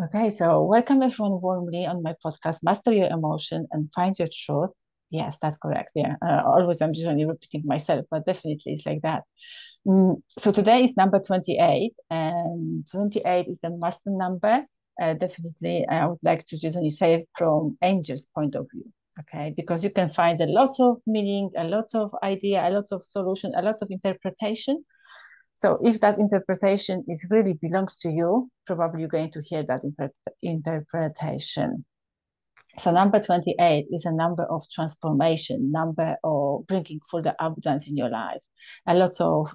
Okay, so welcome everyone warmly on my podcast, Master Your Emotion and Find Your Truth. Yes, that's correct. Yeah, always I'm usually repeating myself, but definitely it's like that. So today is number 28, and 28 is the master number. Definitely, I would like to just only say it from angel's point of view, okay? Because you can find a lot of meaning, a lot of idea, a lot of solution, a lot of interpretation. So if that interpretation is really belongs to you, probably you're going to hear that interpretation. So number 28 is a number of transformation, number of bringing full the abundance in your life. A lot of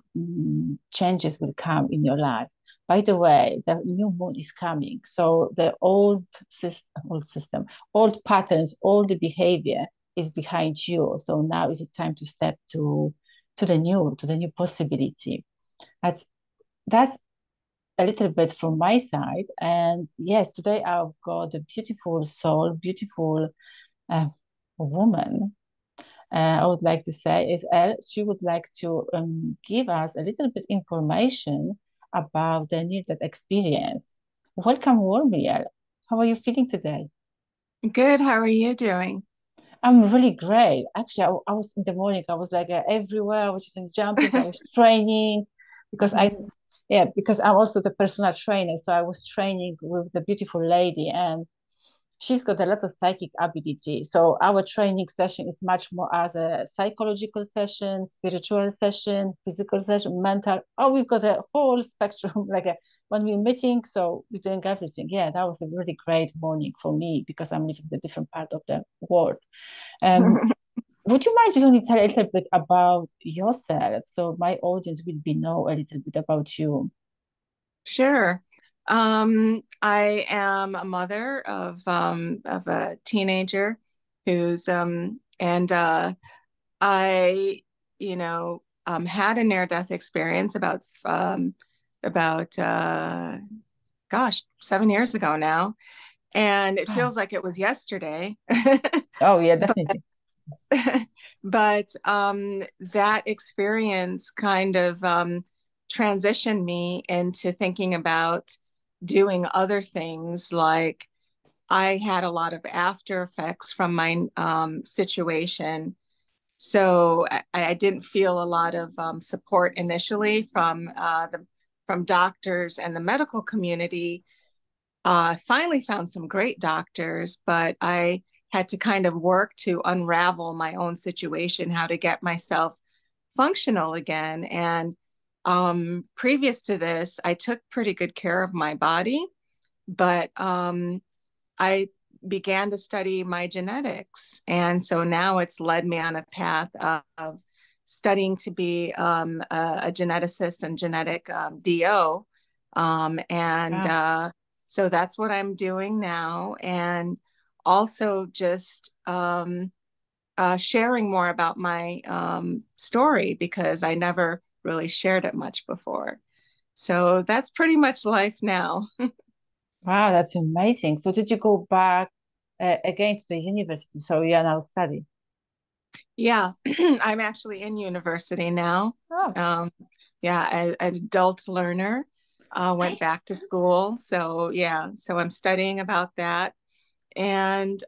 changes will come in your life. By the way, the new moon is coming. So the old patterns, all the behavior is behind you. So now is it time to step to the new possibility. That's that's a little bit from my side. And yes, today I've got a beautiful soul, beautiful uh, woman. I would like to say is Elle. She would like to give us a little bit information about the near-death experience. Welcome warmly, Elle. How are you feeling today? Good. How are you doing? I'm really great. Actually, I was in the morning. I was like everywhere. I was just jumping. I was training because Mhm. because I'm also the personal trainer. So I was training with the beautiful lady, and she's got a lot of psychic ability. So our training session is much more as a psychological session, spiritual session, physical session, mental. Oh, we've got a whole spectrum, like a when we're meeting, so we're doing everything. Yeah, that was a really great morning for me because I'm living in a different part of the world. Um, would you mind just only tell a little bit about yourself so my audience will be know a little bit about you? Sure. I am a mother of a teenager who's and I, had a near-death experience about gosh, 7 years ago now, and it Wow. feels like it was yesterday. Oh yeah, But definitely. that experience kind of transitioned me into thinking about doing other things. Like I had a lot of after effects from my situation. So I didn't feel a lot of support initially from doctors and the medical community. Finally found some great doctors, but I had to kind of work to unravel my own situation, how to get myself functional again. And previous to this, I took pretty good care of my body, but I began to study my genetics. And so now it's led me on a path of studying to be a geneticist and genetic DO. And Wow. So that's what I'm doing now. And also just sharing more about my story because I never really shared it much before. So that's pretty much life now. Wow, that's amazing. So did you go back again to the university? So you are now studying. Yeah, I'm actually in university now. Oh, Um, yeah, an adult learner. Went nice. back to school. So yeah, so I'm studying about that. And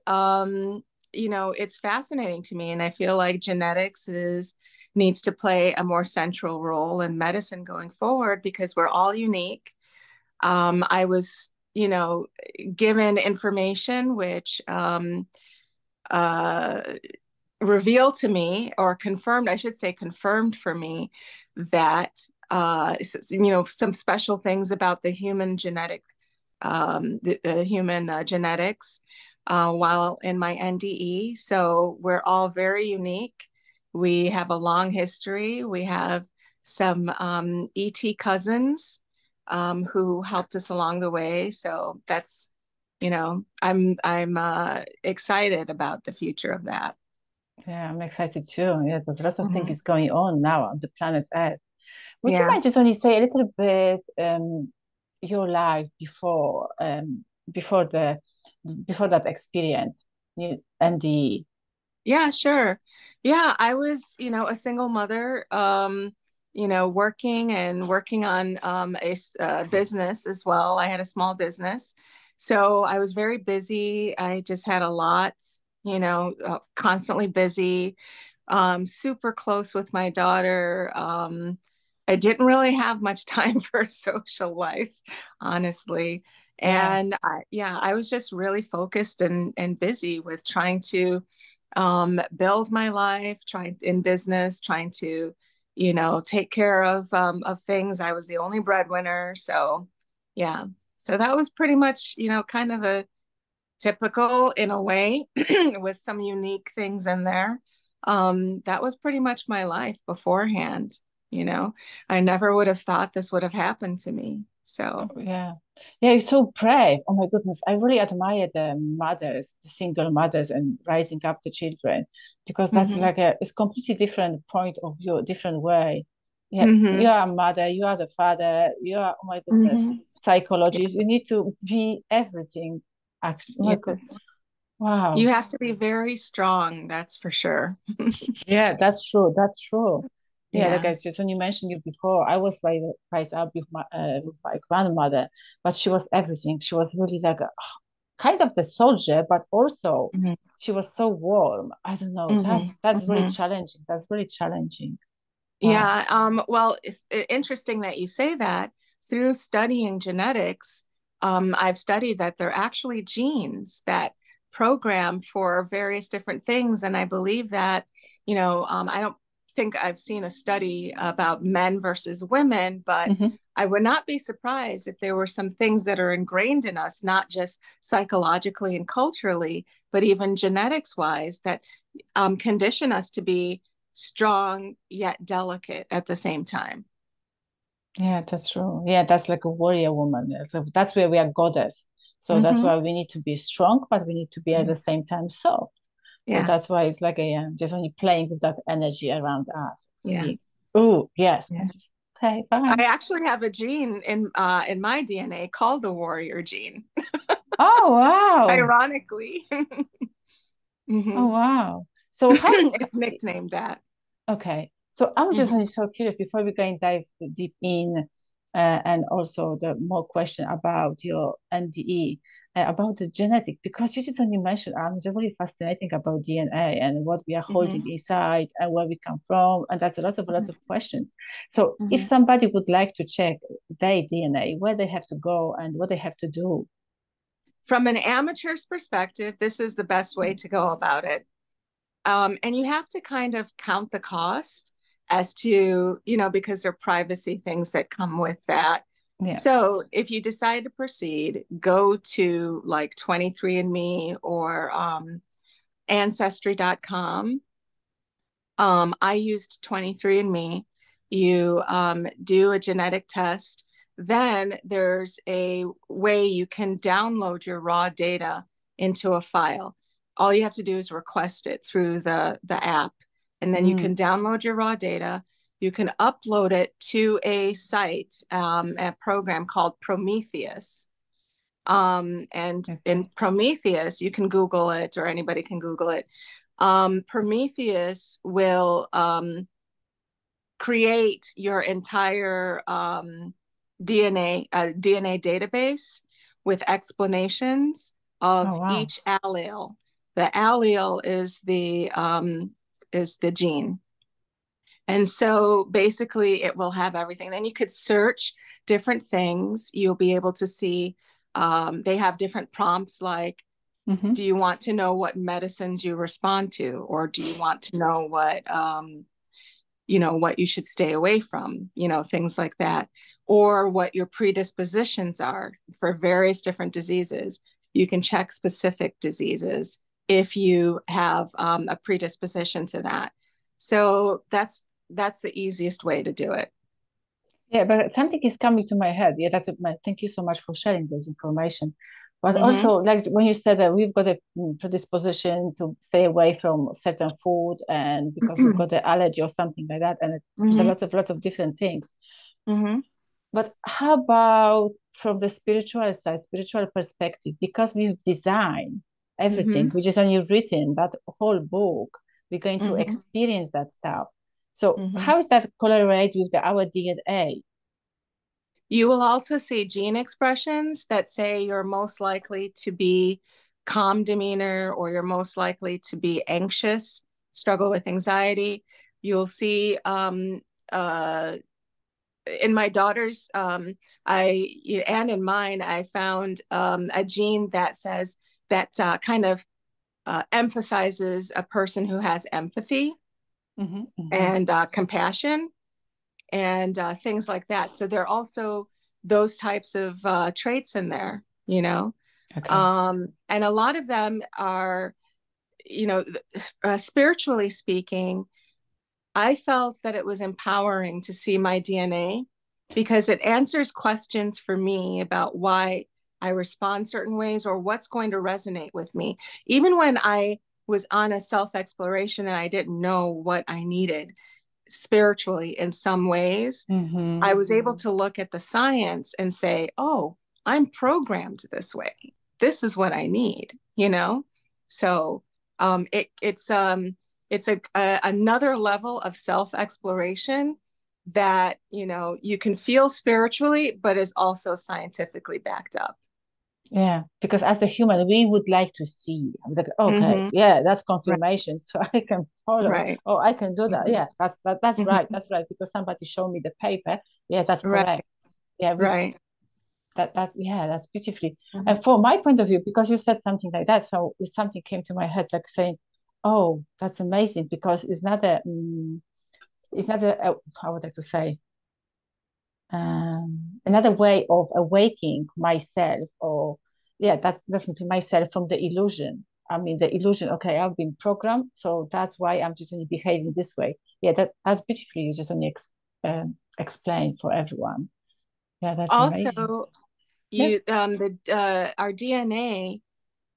it's fascinating to me. And I feel like genetics is needs to play a more central role in medicine going forward because we're all unique. I was, given information which uh, revealed to me or confirmed, I should say confirmed for me that some special things about the human genetic the human genetics while in my NDE. So we're all very unique. We have a long history. We have some ET cousins who helped us along the way. So that's, I'm excited about the future of that. Yeah, I'm excited too. Yeah, there's lots of Mhm. things going on now on the planet Earth. Would you Yeah. mind just only say a little bit your life before the before that experience and the Yeah, sure. Yeah, I was, a single mother, working and working on business as well. I had a small business So I was very busy. I just had a lot, constantly busy, super close with my daughter. I didn't really have much time for a social life, honestly. Yeah. And yeah, I was just really focused and busy with trying to build my life, trying in business, trying to, take care of things. I was the only breadwinner. So yeah. So that was pretty much, kind of a typical in a way with some unique things in there. That was pretty much my life beforehand. You know, I never would have thought this would have happened to me. So, Yeah. Yeah, you're so brave. Oh my goodness. I really admire the mothers, the single mothers and raising up the children because that's hmm like it's completely different point of view, different way. Yeah, hmm you are a mother, you are the father, you are, oh my goodness, hmm psychologist. You need to be everything. Actually, oh my God. yes, you Wow. have to be very strong. That's for sure. Yeah, that's true. That's true. Yeah, like Yeah. I just when you mentioned you before, I was like raised up with my grandmother, but she was everything. She was really like a kind of the soldier, but also hmm she was so warm. I don't know. hmm That's really hmm challenging. That's really challenging. Wow. Yeah. Well, it's interesting that you say that. Through studying genetics, I've studied that there are actually genes that program for various different things. And I believe that, I don't think I've seen a study about men versus women, but Hmm. I would not be surprised if there were some things that are ingrained in us, not just psychologically and culturally, but even genetics wise, that condition us to be strong yet delicate at the same time. Yeah, that's true. Yeah, that's like a warrior woman. So that's where we are goddess. So that's hmm why we need to be strong, but we need to be at the same time soft. So Yeah, that's why it's like just only playing with that energy around us. It's yeah, like, oh, yes. yeah. And just, okay, I fine. actually have a gene in my DNA called the warrior gene. Oh, wow. Ironically, Oh, hmm wow. So it's nicknamed that. okay. So I'm just hmm only so curious before we go and dive deep in, and also the more question about your NDE, about the genetic, because you just only mentioned, I'm just really fascinating about DNA and what we are holding hmm inside and where we come from. And that's lots of questions. So if hmm somebody would like to check their DNA, where they have to go and what they have to do. From an amateur's perspective, this is the best way to go about it. And you have to kind of count the cost as to, because there are privacy things that come with that. Yeah. So if you decide to proceed, go to like 23andMe or Ancestry.com. I used 23andMe. You do a genetic test. Then there's a way you can download your raw data into a file. All you have to do is request it through the app, and then you Mm, can download your raw data. You can upload it to a site, a program called Prometheus. And in okay. Prometheus, you can Google it, or anybody can Google it. Prometheus will create your entire DNA database with explanations of Oh, wow. each allele. The allele is the gene, and so basically it will have everything. Then you could search different things. You'll be able to see they have different prompts like, Mm-hmm. do you want to know what medicines you respond to, or do you want to know what you should stay away from, things like that, or what your predispositions are for various different diseases. You can check specific diseases if you have a predisposition to that. So that's the easiest way to do it. Yeah, but something is coming to my head. Yeah, thank you so much for sharing this information. But Mm-hmm. also, like when you said that we've got a predisposition to stay away from certain food, and because we've got the allergy or something like that, and there's a Mm-hmm. lots of different things. Mm-hmm. But how about from the spiritual side, spiritual perspective? Because we've designed everything, Mm-hmm. which is only written that whole book, we're going to Mm-hmm. experience that stuff. So Mm-hmm. how is that correlate with our DNA? You will also see gene expressions that say you're most likely to be calm demeanor, or you're most likely to be anxious, struggle with anxiety. You'll see uh, in my daughter's, I and in mine, I found a gene that says that kind of emphasizes a person who has empathy Mm-hmm, mm-hmm. and compassion and things like that. So there are also those types of traits in there, you know. Okay. And a lot of them are, spiritually speaking, I felt that it was empowering to see my DNA because it answers questions for me about why I respond certain ways or what's going to resonate with me. Even when I was on a self exploration and I didn't know what I needed spiritually in some ways, Mm-hmm. I was able to look at the science and say, oh, I'm programmed this way. This is what I need, you know? So it's another level of self exploration that, you can feel spiritually, but is also scientifically backed up. Yeah, because as the human, we would like to see. I was like, okay, Mm-hmm. yeah, that's Right. confirmation, so I can follow. Right. Oh, I can do that. Mm-hmm. Yeah, that's right. Mm-hmm. That's right. Because somebody showed me the paper. Yes, that's Right. correct. Yeah, Right. that's yeah, that's beautifully. Mm-hmm. And from my point of view, because you said something like that, so something came to my head, like saying, "Oh, that's amazing," because it's not how would I like to say, another way of awaking myself, or yeah, that's definitely myself from the illusion. I mean, the illusion. Okay, I've been programmed, so that's why I'm just only behaving this way. Yeah, that's beautifully. You just only explain for everyone. Yeah, that's amazing. Also, Yeah. our DNA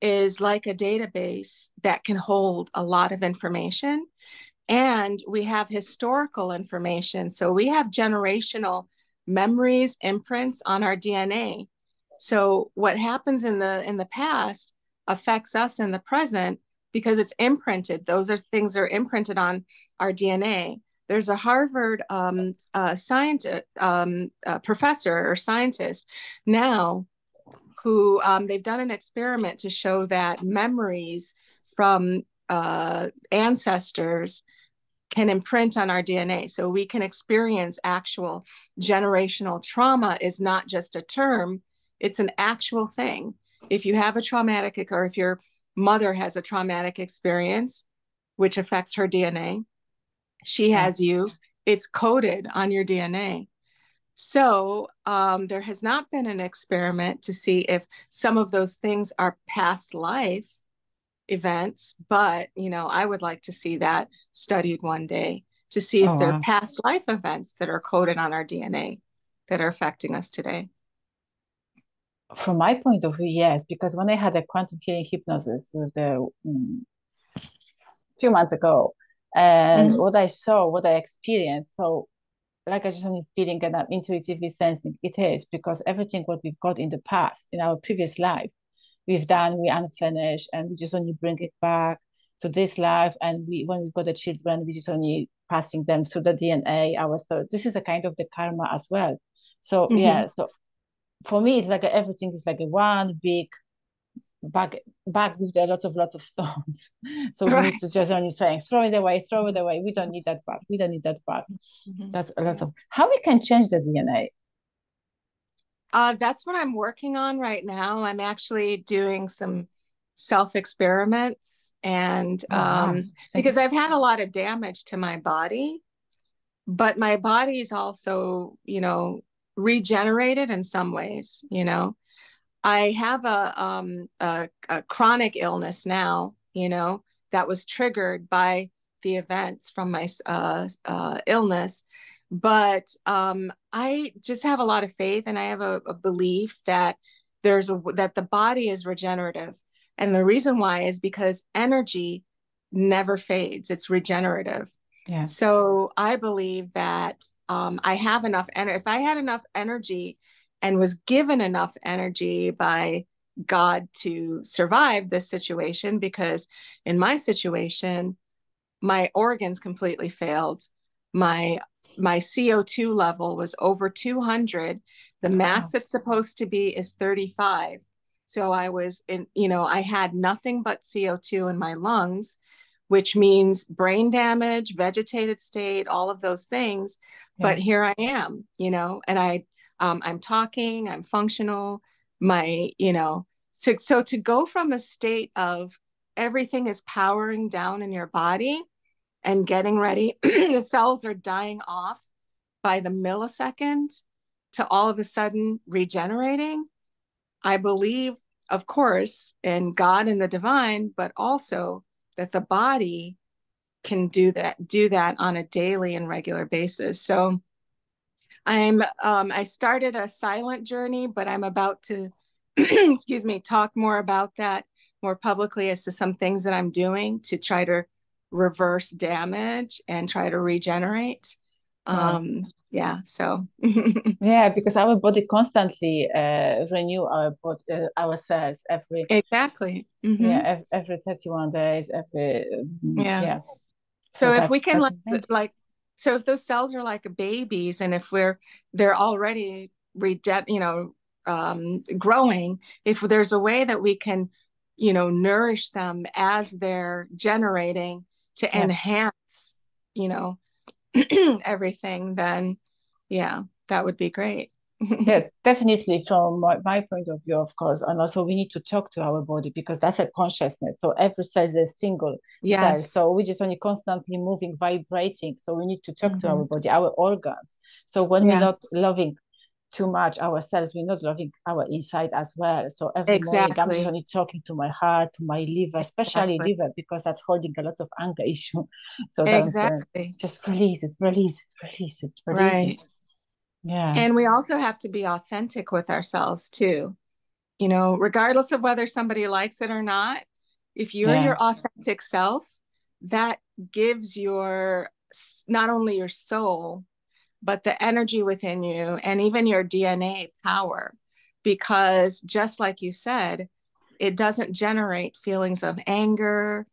is like a database that can hold a lot of information. And we have historical information. So we have generational memories, imprints on our DNA. So what happens in the past affects us in the present because it's imprinted. Those are things that are imprinted on our DNA. There's a Harvard scientist, professor or scientist now who they've done an experiment to show that memories from ancestors can imprint on our DNA. So we can experience actual generational trauma is not just a term, it's an actual thing. If you have a traumatic, or if your mother has a traumatic experience, which affects her DNA, she Yeah. has you, it's coded on your DNA. So there has not been an experiment to see if some of those things are past life events, but I would like to see that studied one day to see Oh if there are wow. past life events that are coded on our DNA that are affecting us today. From my point of view, yes, because when I had a quantum healing hypnosis with the few months ago, and Mm-hmm. what I saw, what I experienced, so like I just only feeling and I'm intuitively sensing it is because everything what we've got in the past, in our previous life, we've done, we unfinished, and we just only bring it back to this life. And we, when we've got the children, we just only passing them through the DNA. Our story. This is a kind of the karma as well. So Mm-hmm. yeah, so for me, it's like everything is like a one big bag with a lots of stones. So we need Right. to just only saying throw it away, throw it away. We don't need that bag. We don't need that bag. Mm-hmm. That's a lot Yeah. of how we can change the DNA. That's what I'm working on right now. I'm actually doing some self experiments, and Oh wow. Thank because you. I've had a lot of damage to my body, but my body's also, regenerated in some ways. I have a chronic illness now, that was triggered by the events from my illness. But I just have a lot of faith, and I have a belief that that the body is regenerative, and the reason why is because energy never fades; it's regenerative. Yeah. So I believe that I have enough energy. If I had enough energy and was given enough energy by God to survive this situation, because in my situation, my organs completely failed. My my CO2 level was over 200, The Wow. max it's supposed to be is 35. So I was in, I had nothing but CO2 in my lungs, which means brain damage, vegetated state, all of those things. But Yeah. here I am, and I'm talking, I'm functional. My, so to go from a state of everything is powering down in your body and getting ready, the cells are dying off by the millisecond to all of a sudden regenerating. I believe, of course, in God and the divine, but also that the body can do that on a daily and regular basis. So I started a silent journey, but I'm about to excuse me, talk more about that more publicly as to some things that I'm doing to try to reverse damage and try to regenerate. Wow. Yeah, so Yeah, because our body constantly renew our cells every, exactly. yeah, every 31 days, every Yeah. yeah. So So if we can that's amazing. so if those cells are like babies, and if they're already growing, if there's a way that we can, nourish them as they're generating to Yeah. enhance, you know, everything, then yeah, that would be great. Yeah, definitely from my point of view, of course. And also we need to talk to our body because that's a consciousness. So every cell is a single cell. Yes. So we just only constantly moving, vibrating. So we need to talk to our Hmm. body, our organs. So when we're Yeah, not loving too much ourselves, we're not loving our inside as well. So every morning I'm just exactly. only talking to my heart, to my liver, especially Exactly. liver, because that's holding a lot of anger issue. So then Exactly. just release it, release it, release it, release it. Right. Yeah, And we also have to be authentic with ourselves too. Regardless of whether somebody likes it or not, if you're yeah, your authentic self, that gives your not only your soul, but the energy within you and even your DNA power. Because just like you said, it doesn't generate feelings of anger,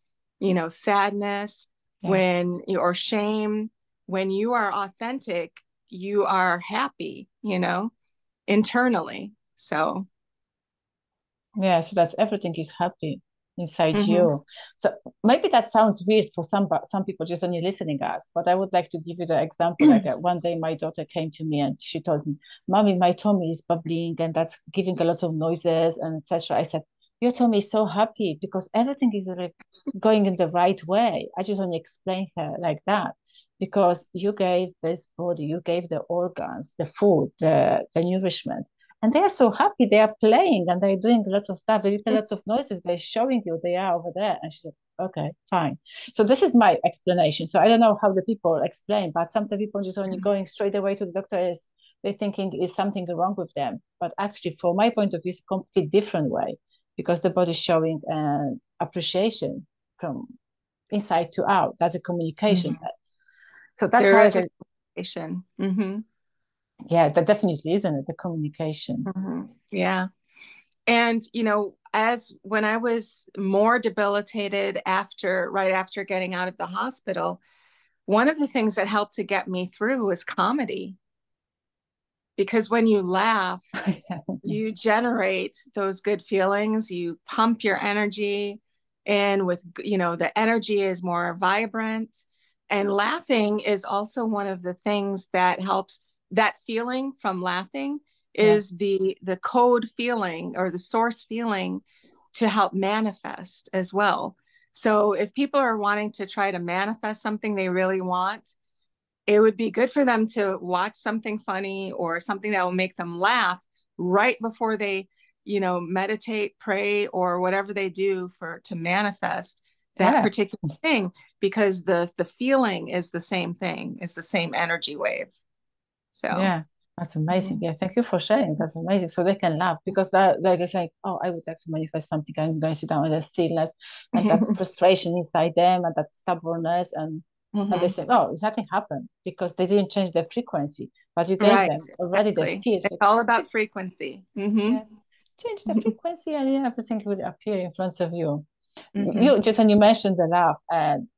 sadness, yeah. or shame. When you are authentic, you are happy, internally. So, Yeah, so that's everything is happy inside mhm. you. So maybe that sounds weird for some people just only listening us, but I would like to give you the example. Like one day, my daughter came to me and she told me, "Mommy, my tummy is bubbling and that's giving a lot of noises and etc." I said, "Your tummy is so happy because everything is like going in the right way." I just only explain her like that because you gave this body, you gave the organs, the food, the nourishment, and they are so happy. They are playing and they're doing lots of stuff. They make lots of noises. They're showing you they are over there. And she said, okay, fine. So this is my explanation. So I don't know how the people explain, but sometimes people just only going straight away to the doctor is they thinking is something wrong with them. But actually, from my point of view, it's a completely different way because the body's showing appreciation from inside to out. That's a communication. Mhm. So that's There how I is a can, connection. Hmm. yeah, that definitely isn't it, the communication. Hmm. Yeah. And, as when I was more debilitated right after getting out of the hospital, one of the things that helped to get me through was comedy. Because when you laugh, you generate those good feelings, you pump your energy, and the energy is more vibrant. And laughing is also one of the things that helps. That feeling from laughing Yeah. is the code feeling or the source feeling to help manifest as well. So if people are wanting to try to manifest something they really want, it would be good for them to watch something funny or something that will make them laugh right before they, meditate, pray, or whatever they do to manifest that Yeah. particular thing, because the feeling is the same thing, it's the same energy wave. So, Yeah, that's amazing. mhm. Yeah, thank you for sharing. That's amazing. So they can laugh because that like it's like, oh, I would like to manifest something. I'm going to sit down with a stillness and that frustration inside them and that stubbornness and they Mhm. say, oh, nothing happened because they didn't change their frequency, but you gave Right, them already the exactly. skills. It's But all about frequency. Hmm. yeah, change the frequency and yeah, everything will appear in front of you. Hmm. You just when you mentioned the laugh, and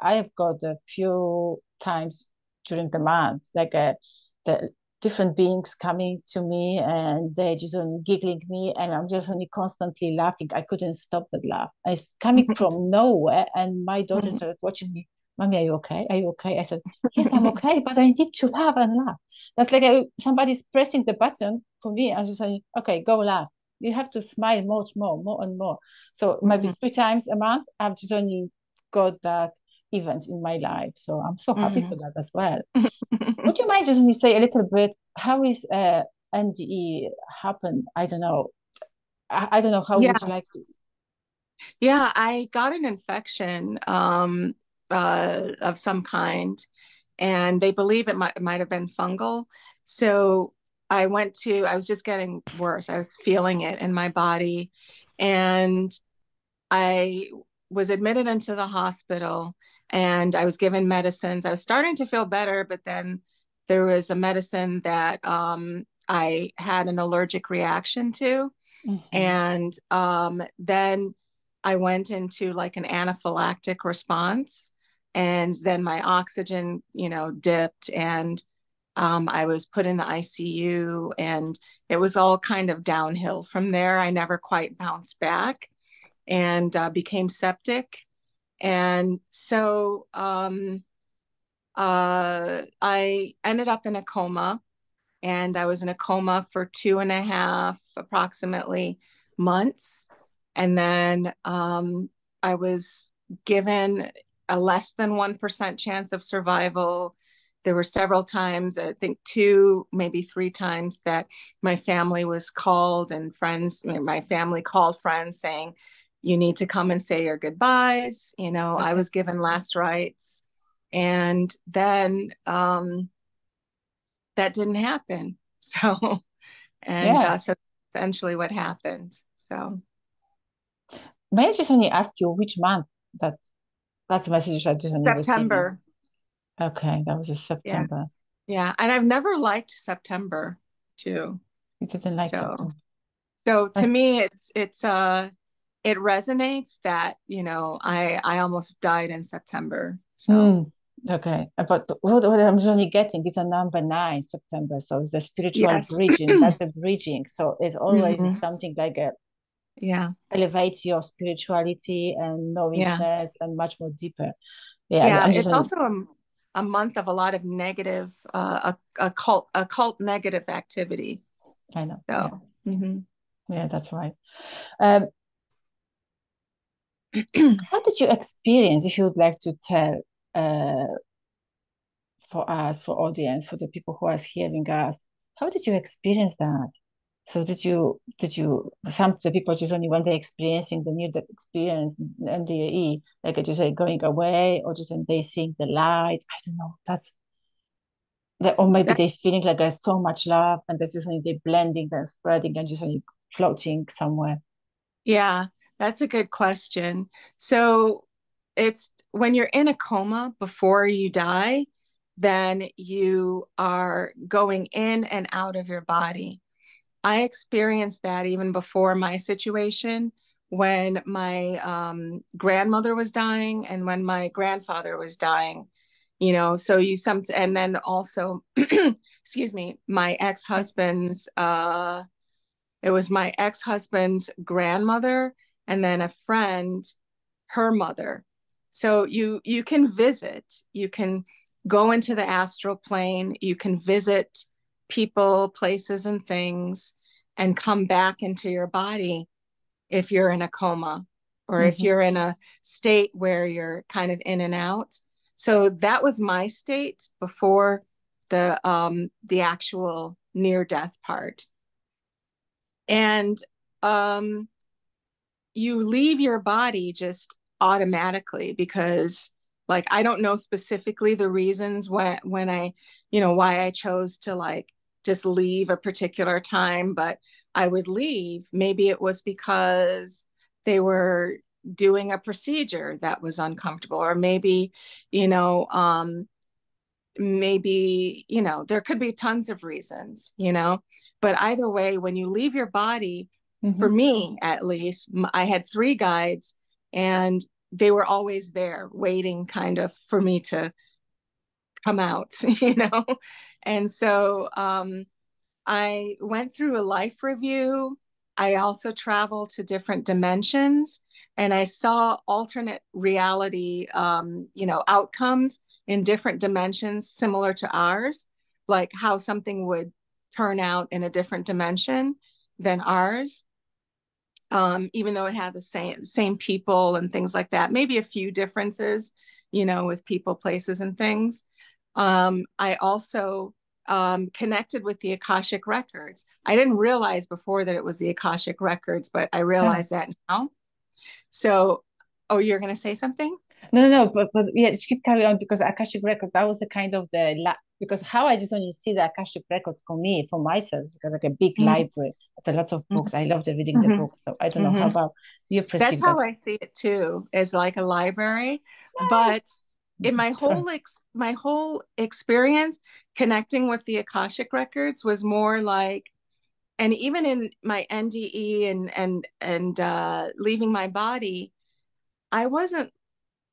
I have got a few times during the month, like the different beings coming to me, and they just only giggling me, and I'm just only constantly laughing. I couldn't stop that laugh. It's coming from nowhere, and my daughter started watching me. Mommy, are you okay? Are you okay? I said, yes, I'm okay, but I need to laugh and laugh. That's like somebody's pressing the button for me. I just say, okay, go laugh. You have to smile much more and more. So maybe 3 times a month, I've just only got that event in my life. So I'm so happy for that as well. Would you mind just when you say a little bit how is NDE happen? I don't know. I don't know. How would you Yeah. like to? Yeah, I got an infection of some kind, and they believe it might have been fungal. So I was just getting worse. I was feeling it in my body, and I was admitted into the hospital, and I was given medicines. I was starting to feel better, but then there was a medicine that I had an allergic reaction to. Mhm. And then I went into like an anaphylactic response. And then my oxygen, dipped, and I was put in the ICU, and it was all kind of downhill from there. I never quite bounced back, and became septic. And so I ended up in a coma, and I was in a coma for 2.5 approximately months. And then I was given a less than 1% chance of survival. There were several times, I think two, maybe three times, that my family was called, and friends, my family called friends saying, you need to come and say your goodbyes. I Okay. was given last rites. And then that didn't happen. So, and Yeah. so essentially what happened. So May I just only ask you which month that that message I just only receiving? September. Okay, that was in Yeah. September. Yeah. And I've never liked September too. You didn't like So, September. so to I, me, it resonates that, I almost died in September. So, hmm. Okay, but what I'm only getting is a number 9, September. So it's the spiritual yes. bridging. That's a bridging. So it's always Hmm. something like a Yeah. elevate your spirituality and Yeah. knowingness and much more deeper. Yeah, Yeah. I'm just It's only, also a month of a lot of negative, occult negative activity. I know. Yeah, So, mhm. yeah, that's right. Um, how did you experience, if you would like to tell uh, for us, for audience, for the people who are hearing us, how did you experience that? So did you some of the people just only when they're experiencing the near death experience NDE, like I just say going away, or just when they seeing the lights, I don't know. That's that, or maybe they feeling like there's so much love and there's just only they blending and spreading and just only floating somewhere. Yeah, that's a good question. So it's when you're in a coma before you die, then you are going in and out of your body. I experienced that even before my situation, when my grandmother was dying and when my grandfather was dying. So and then also, excuse me, my ex-husband's it was my ex-husband's grandmother, and then a friend, her mother. So you can visit, you can go into the astral plane, you can visit people, places, and things, and come back into your body if you're in a coma, or if Mm-hmm. you're in a state where you're kind of in and out. So that was my state before the actual near death part. And um, you leave your body just automatically, because like I don't know specifically the reasons when I, why I chose to like just leave a particular time, but I would leave. Maybe it was because they were doing a procedure that was uncomfortable, or maybe, you know, um, there could be tons of reasons, but either way, when you leave your body, for Mm-hmm. me at least, I had three guides, and they were always there waiting kind of for me to come out, And so I went through a life review. I also traveled to different dimensions and I saw alternate reality, outcomes in different dimensions similar to ours, like how something would turn out in a different dimension than ours. Even though it had the same people and things like that, maybe a few differences, with people, places, and things. I also connected with the Akashic records. I didn't realize before that it was the Akashic records, but I Yeah. realize that now. So, oh, you're going to say something? No, no, no, but yeah, just keep carry on because Akashic Records, that was the kind of because how I just only see the Akashic Records for me, for myself, because like a big Mm-hmm. library, there's a lot of books. I love the reading the Mm-hmm. books. So I don't know how Mm-hmm. about you That's perceive that. how I see it too, as like a library. But Nice. in my Sorry. whole experience connecting with the Akashic records was more like, and even in my NDE and leaving my body, I wasn't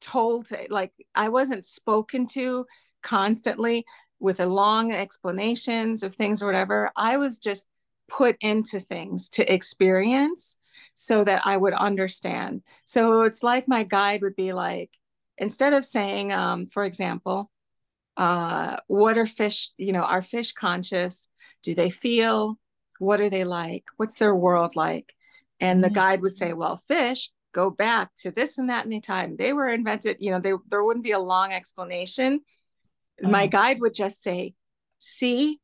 told like I wasn't spoken to constantly with a long explanations of things or whatever. I was just put into things to experience so that I would understand. So it's like my guide would be like, instead of saying, for example, what are fish, are fish conscious? Do they feel? What are they like? What's their world like? And the Mm, guide would say, well, fish go back to this and that and the time they were invented. There wouldn't be a long explanation. My wow. guide would just say, see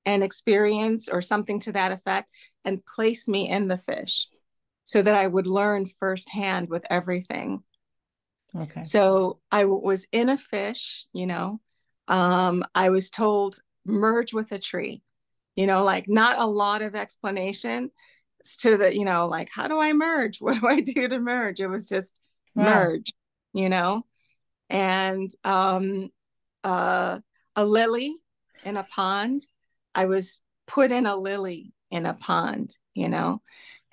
and experience or something to that effect and place me in the fish so that I would learn firsthand with everything. Okay. So I was in a fish, I was told merge with a tree, like not a lot of explanation to the, like, how do I merge? What do I do to merge? It was just Wow. merge, you know, and uh, a lily in a pond. I was put in a lily in a pond.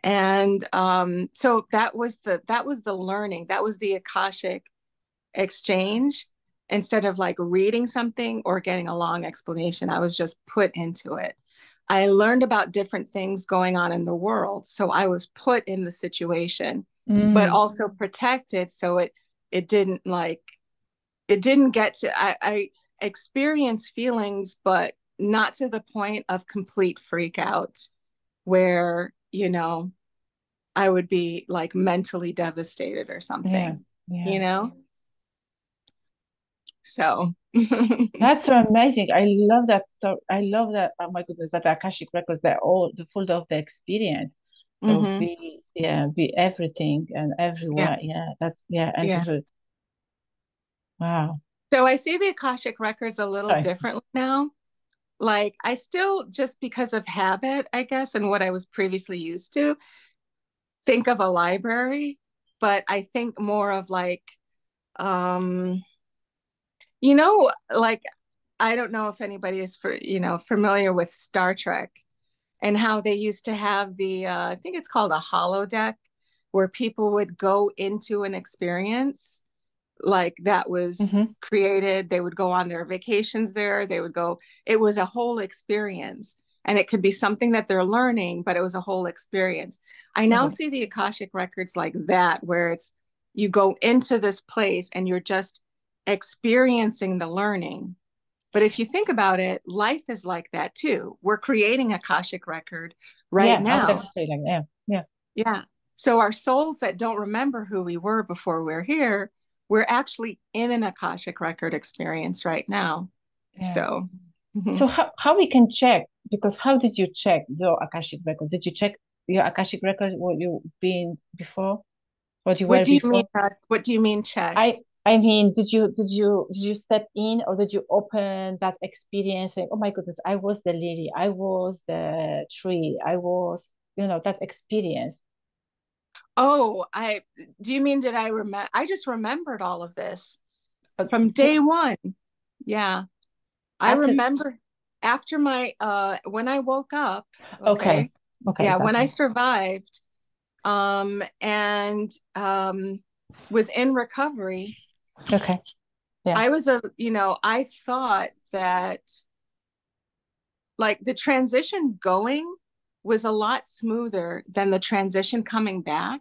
And so that was the learning. That was the Akashic exchange. Instead of like reading something or getting a long explanation, I was just put into it. I learned about different things going on in the world. So I was put in the situation, but Mm, also protected. So it didn't get to, I experienced feelings, but not to the point of complete freak out where, I would be like mentally devastated or yeah. something, you Yeah. know? So, That's so amazing. I love that story. I love that. Oh my goodness, that Akashic records, they're all the full of the experience. So hmm be everything and yeah, everywhere. Yeah, that's yeah, and yeah. just wow. So I see the Akashic records a little Sorry. differently now. Like I still, just because of habit, I guess, and what I was previously used to, think of a library, but I think more of like, um, like I don't know if anybody is familiar with Star Trek and how they used to have I think it's called a holodeck, where people would go into an experience like that was Mm-hmm. created. They would go on their vacations there. It was a whole experience. And it could be something that they're learning, but it was a whole experience. I now Okay. see the Akashic records like that, where it's you go into this place and you're just experiencing the learning. But if you think about it, life is like that too. We're creating a Akashic record right Yeah, I would have now. to say like yeah, yeah, Yeah. So our souls that don't remember who we were before we're here, we're actually in an Akashic record experience right now. yeah. So, mhm. So how we can check? Because how did you check your Akashic record? Did you check your Akashic record what you been before? What you What were do you mean? before? What do you mean check? I mean, did you step in or did you open that experience saying, oh my goodness, I was the lily, I was the tree, I was, that experience. Oh, I do you mean did I remember? I just remembered all of this Uh, from di- day one. Yeah. I After remember after my when I woke up, okay, okay. okay, Yeah, that's when I survived, and was in recovery. okay. Yeah. I thought that like the transition going was a lot smoother than the transition coming back,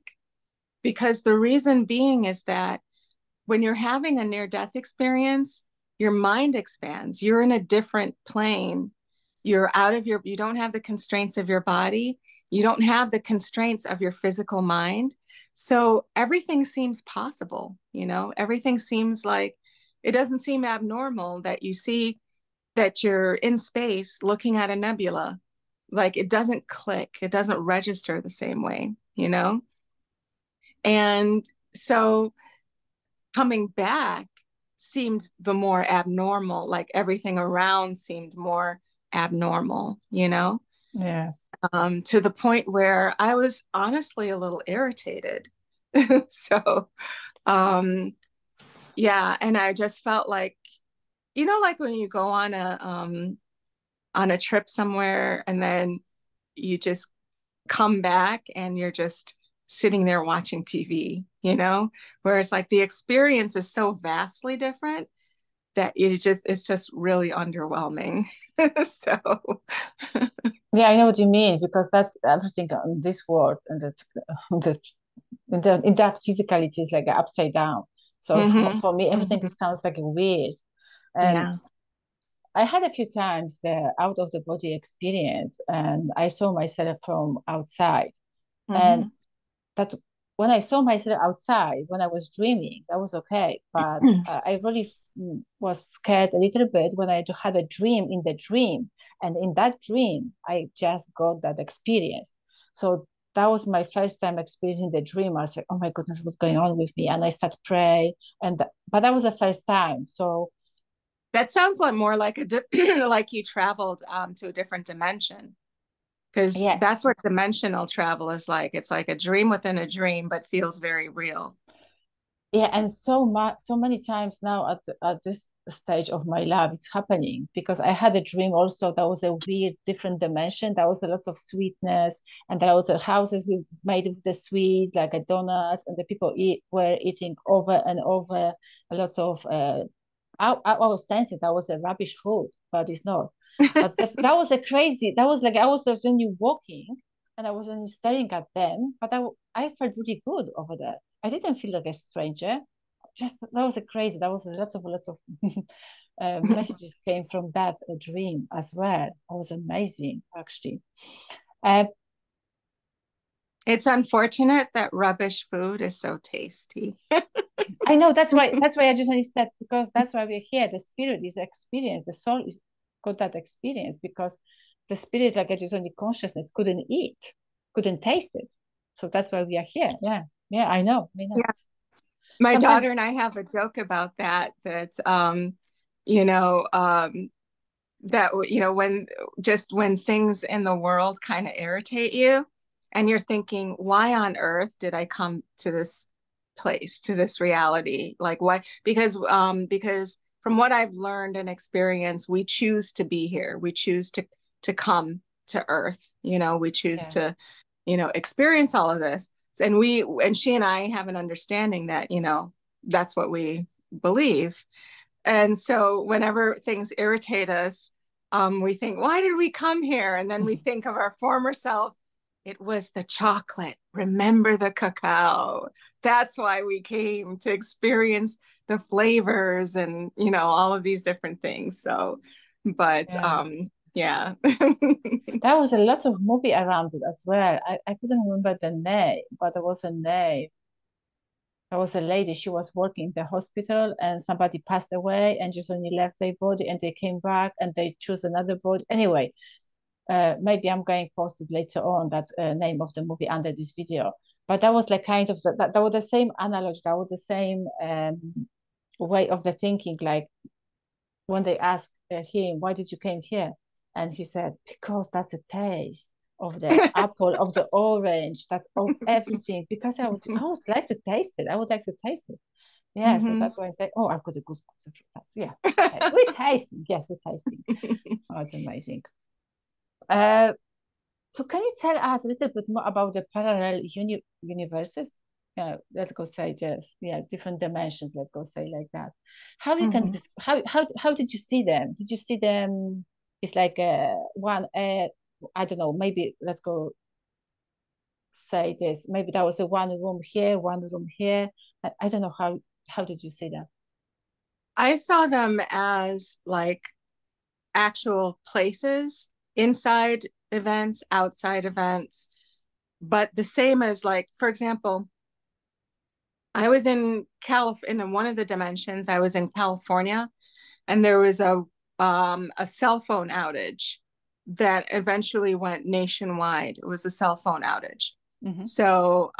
because the reason being is that when you're having a near death experience, your mind expands. You're in a different plane. You're out of you don't have the constraints of your body. You don't have the constraints of your physical mind. So everything seems possible, everything seems like it doesn't seem abnormal that you see that you're in space looking at a nebula. Like it doesn't click, it doesn't register the same way. And so coming back seemed the more abnormal, like everything around seemed more abnormal. Yeah. To the point where I was honestly a little irritated. So, um, yeah, and I just felt like, like when you go on a trip somewhere and then you just come back and you're just sitting there watching TV, whereas like the experience is so vastly different that it's just really underwhelming. So Yeah, I know what you mean, because that's everything in this world, and that the in that physicality is like upside down. So mm-hmm, for me, everything mm-hmm, sounds like weird. And yeah. I had a few times the out of the body experience, and I saw myself from outside. And Mm-hmm. that when I saw myself outside, when I was dreaming, that was okay. But I really was scared a little bit when I had a dream in the dream. And in that dream, I just got that experience. So that was my first time experiencing the dream. I was like, oh my goodness, what's going on with me? And I started praying. But that was the first time. So That sounds like more like like you traveled to a different dimension, because yeah, that's what dimensional travel is like. It's like a dream within a dream, but feels very real. yeah, and so many times now at this stage of my life, it's happening because I had a dream also that was a weird, different dimension. There was a lot of sweetness, and there was a houses made with the sweets, like a donuts, and the people were eating over and over a lot of. I was sensing that was a rubbish food, but it's not. But that was a crazy. That was like I was just only walking, and I was only staring at them, but I felt really good over there. I didn't feel like a stranger. Just that was a crazy. That was a lot of messages came from that dream as well. It was amazing, actually. Uh, It's unfortunate that rubbish food is so tasty. I know that's why. That's why I just only said, because that's why we're here. The spirit is experience. The soul is got that experience because the spirit, like I just only consciousness, couldn't eat, couldn't taste it. So that's why we are here. Yeah, yeah. I know. I know. Yeah. My Sometimes daughter and I have a joke about you know, um, when things in the world kind of irritate you and you're thinking, why on earth did I come to this place, to this reality? Like why? Because from what I've learned and experienced, we choose to be here. We choose to come to earth. We choose yeah, to, experience all of this. And she and I have an understanding that, that's what we believe. And so whenever things irritate us, we think, why did we come here? And then we think of our former selves. It was the chocolate. Remember the cacao. That's why we came to experience the flavors and, all of these different things. So, but yeah. yeah. There was a lot of movie around it as well. I couldn't remember the name, but there was a name. There was a lady, she was working in the hospital and somebody passed away and just only left their body and they came back and they choose another body. Anyway, maybe I'm going to post it later on, that name of the movie under this video. But that was like kind of, that was the same analogy, that was the same way of the thinking. Like when they asked him, why did you came here? And he said, because that's a taste of the apple, of the orange, that's of everything. Because I would like to taste it. I would like to taste it. Yeah, so Mhm. that's why I say, oh, I've got a goosebumps. Yeah, we're tasting. Yes, we're tasting. Oh, it's amazing. Uh, so can you tell us a little bit more about the parallel universes? Let's go say just, yeah, different dimensions. Let's go say like that. How you can Mhm. how did you see them? Did you see them? It's like one, I don't know, maybe let's go say this. Maybe that was a one room here, one room here. I don't know how did you see that? I saw them as like actual places, inside events, outside events, but the same as like, for example, I was in one of the dimensions, I was in California, and there was a cell phone outage that eventually went nationwide. It was a cell phone outage. Mm-hmm. So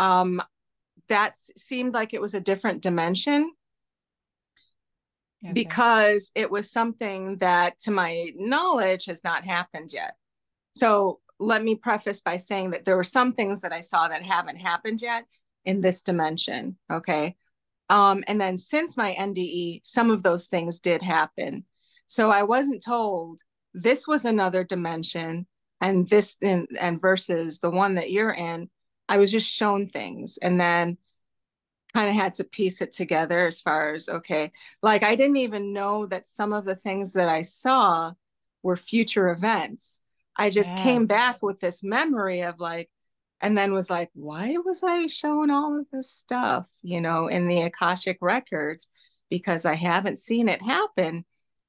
that seemed like it was a different dimension Okay. because it was something that, to my knowledge, has not happened yet. So let me preface by saying that there were some things that I saw that haven't happened yet in this dimension. Okay. And then since my NDE, some of those things did happen. So I wasn't told this was another dimension and this and versus the one that you're in. I was just shown things and then kind of had to piece it together as far as, okay, like I didn't even know that some of the things that I saw were future events. I just Yeah. came back with this memory of like, and then was like, why was I showing all of this stuff, in the Akashic records? Because I haven't seen it happen.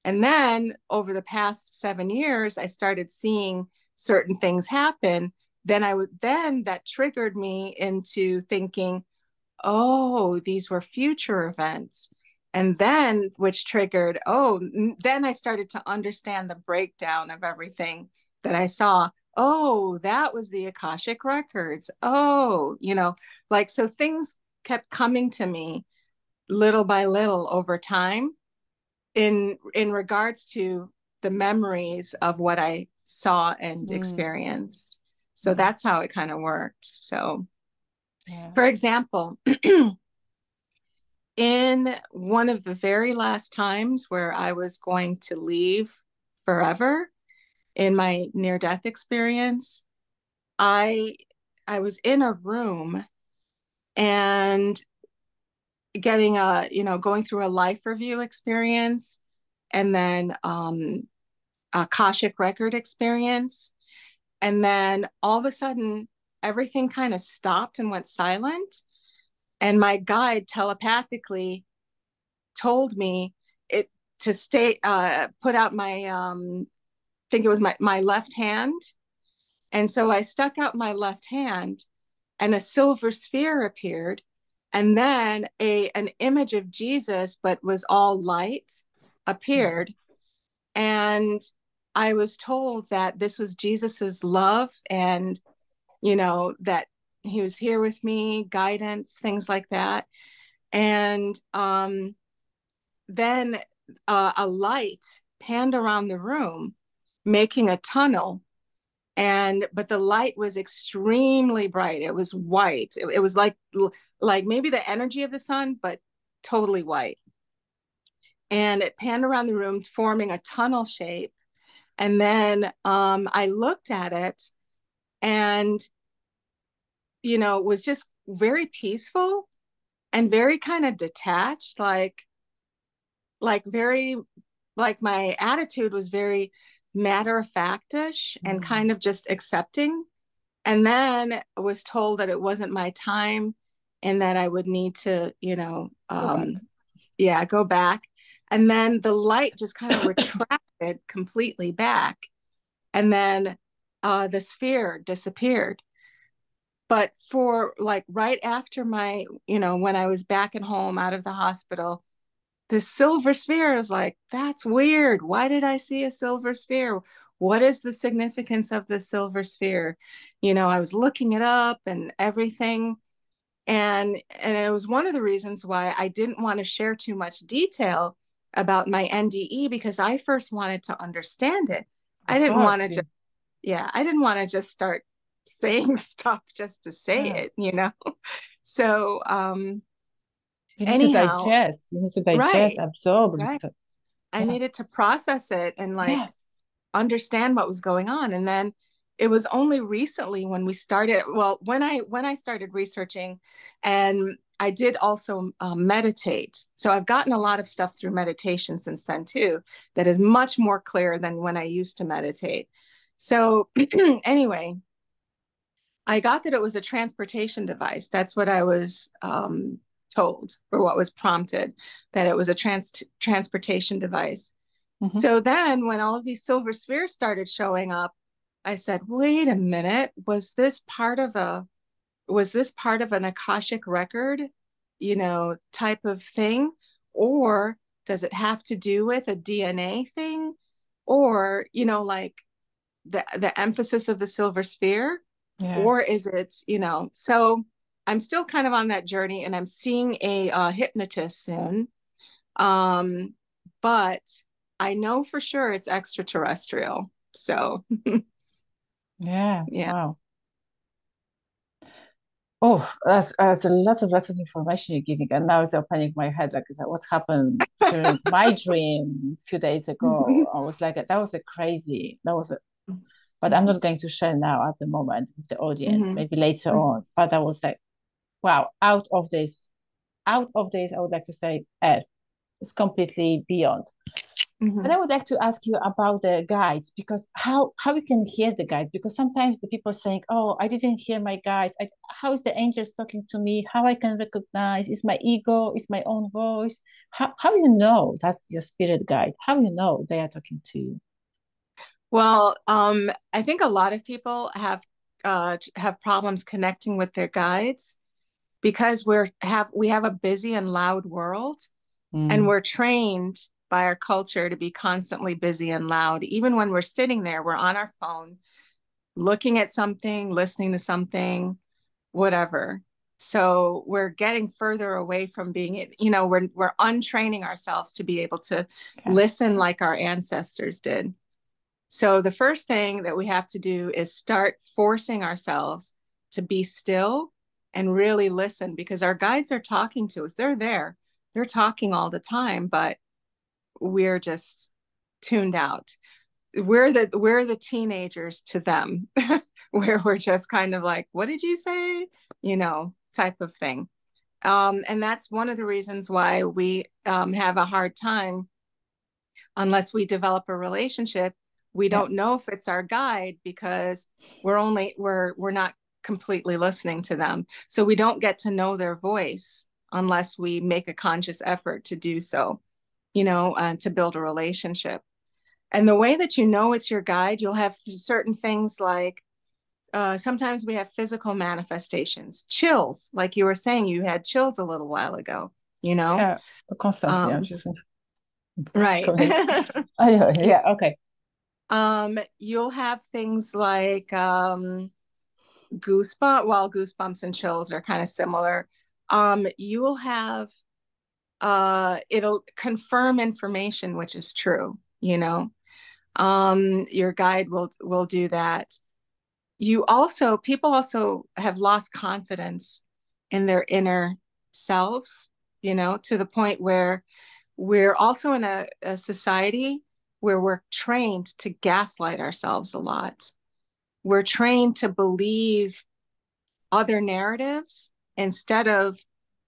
And then over the past 7 years, I started seeing certain things happen. Then that triggered me into thinking, oh, these were future events. And then, which triggered, then I started to understand the breakdown of everything that I saw. Oh, that was the Akashic records. Oh, like, so things kept coming to me little by little over time in regards to the memories of what I saw and Mm. experienced. So Yeah. that's how it kind of worked. So, Yeah. for example, in one of the very last times where I was going to leave forever in my near death experience, I I was in a room and getting going through a life review experience and then a Akashic record experience. And then all of a sudden everything kind of stopped and went silent. And my guide telepathically told me it to stay put out my I think it was my left hand. And so I stuck out my left hand and a silver sphere appeared. And then an image of Jesus, but was all light, Mm-hmm. appeared. And I was told that this was Jesus's love and, that he was here with me, guidance, things like that. And then a light panned around the room, making a tunnel. But the light was extremely bright. It was white. It was like maybe the energy of the sun, but totally white. And it panned around the room, forming a tunnel shape. And then I looked at it, and it was just very peaceful and very kind of detached, very like my attitude was very matter of factish and Mm. kind of just accepting. And then I was told that it wasn't my time and that I would need to, Go back. yeah, go back. And then the light just kind of retracted completely back. And then the sphere disappeared. But for like right after when I was back at home out of the hospital, the silver sphere is like, that's weird. Why did I see a silver sphere? What is the significance of the silver sphere? I was looking it up and everything. And it was one of the reasons why I didn't want to share too much detail about my NDE because I first wanted to understand it. I Of didn't course. want to Yeah. just, yeah, I didn't want to just start saying stuff just to say Yeah. it. So, You need to anyhow, digest. You need to digest, right, absorb. right. I Yeah. needed to process it and like Yeah. understand what was going on. And then it was only recently when we started, well, when I started researching and I did also meditate. So I've gotten a lot of stuff through meditation since then too, that is much more clear than when I used to meditate. So anyway, I got that it was a transportation device. That's what I was told, or what was prompted, that it was a transportation device. Mm-hmm. So then when all of these silver spheres started showing up, I said, wait a minute, was this part of an Akashic record, type of thing? Or does it have to do with a DNA thing? Or, like the emphasis of the silver sphere? Yeah. Or is it, so I'm still kind of on that journey, and I'm seeing a hypnotist soon. But I know for sure it's extraterrestrial. So Yeah. yeah. Wow. Oh, that's a lot of information you're giving, and now it's opening my head. Like, is that what happened during my dream a few days ago? I was like, that was a crazy. That was a, but I'm Mhm. not going to share now at the moment with the audience. Mhm. Maybe later on. But I was like, wow, out of this, I would like to say, Earth is completely beyond. But Mhm. I would like to ask you about the guides, because how you can hear the guides, because sometimes the people are saying, oh, I didn't hear my guides. How is the angels talking to me? How I can recognize? Is my ego? Is my own voice? How you know that's your spirit guide? How you know they are talking to you? Well, I think a lot of people have problems connecting with their guides because we have a busy and loud world, and Mm, we're trained by our culture to be constantly busy and loud. Even when we're sitting there, we're on our phone, looking at something, listening to something, whatever. So we're getting further away from being, we're untraining ourselves to be able to okay. listen like our ancestors did. So the first thing that we have to do is start forcing ourselves to be still and really listen, because our guides are talking to us. They're there. They're talking all the time, but we're just tuned out. We're the teenagers to them, where we're just kind of like, what did you say? Type of thing. And that's one of the reasons why we have a hard time unless we develop a relationship. We Yeah. don't know if it's our guide because we're not completely listening to them. So we don't get to know their voice unless we make a conscious effort to do so, to build a relationship. And the way that you know it's your guide, you'll have certain things like sometimes we have physical manifestations, chills, like you were saying, you had chills a little while ago, you know? Yeah. Constantly. I'm Um, just right. go ahead. Anyway, You, yeah, okay. you'll have things like goosebumps and chills are kind of similar. You'll have it'll confirm information which is true, your guide will do that. People also have lost confidence in their inner selves, to the point where we're also in a society where we're trained to gaslight ourselves a lot. We're trained to believe other narratives instead of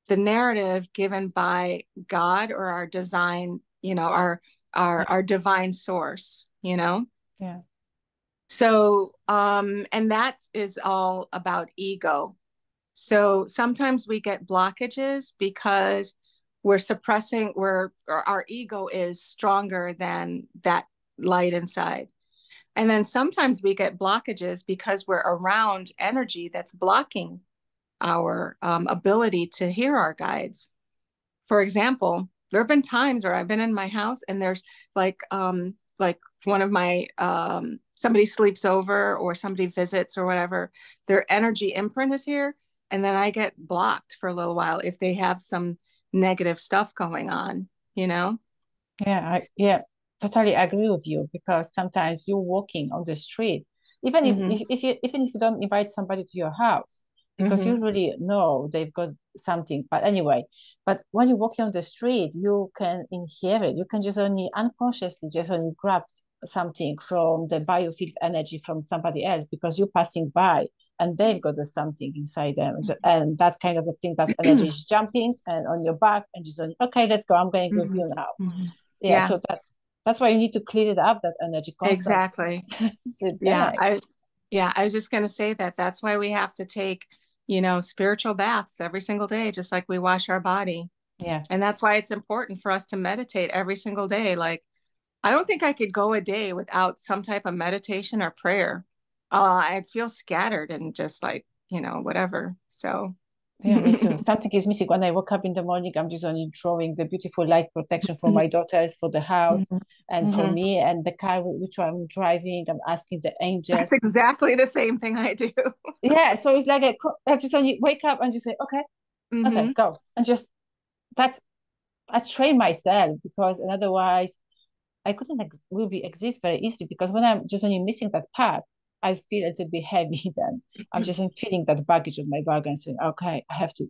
the narrative given by God or our design, Yeah, our divine source. yeah, So, and that is all about ego. So sometimes we get blockages because we're suppressing, or our ego is stronger than that light inside. And then sometimes we get blockages because we're around energy that's blocking our ability to hear our guides. For example, there have been times where I've been in my house and there's like one of my somebody sleeps over or somebody visits or whatever, their energy imprint is here, and then I get blocked for a little while if they have some negative stuff going on. yeah, totally agree with you, because sometimes you're walking on the street, even Mm-hmm. if you don't invite somebody to your house, because you Mm-hmm. really know they've got something. But anyway, but when you're walking on the street, you can inherit, you can just only unconsciously just only grab something from the biofield energy from somebody else because you're passing by. and they've got the something inside them. And that kind of a thing, that energy is jumping and on your back and just like, okay, let's go. I'm going with you now. Yeah. Yeah, So that's why you need to clear it up, that energy constantly. exactly. With Yeah, that. I was just going to say that that's why we have to take, spiritual baths every single day, just like we wash our body. Yeah. And that's why it's important for us to meditate every single day. Like, I don't think I could go a day without some type of meditation or prayer. I'd feel scattered and just like, whatever. So, Yeah, me too. Something is missing. When I woke up in the morning, I'm just only drawing the beautiful light protection for my daughters, for the house, and for Mhm. me and the car which I'm driving. I'm asking the angels. That's exactly the same thing I do. Yeah, so it's like I just only wake up and just say, okay, okay, Hmm. go, and just that's I train myself, because otherwise I couldn't will be exist very easily, because when I'm just only missing that part, I feel a little bit heavy. Then I'm just feeling that baggage of my bag and saying, okay, I have to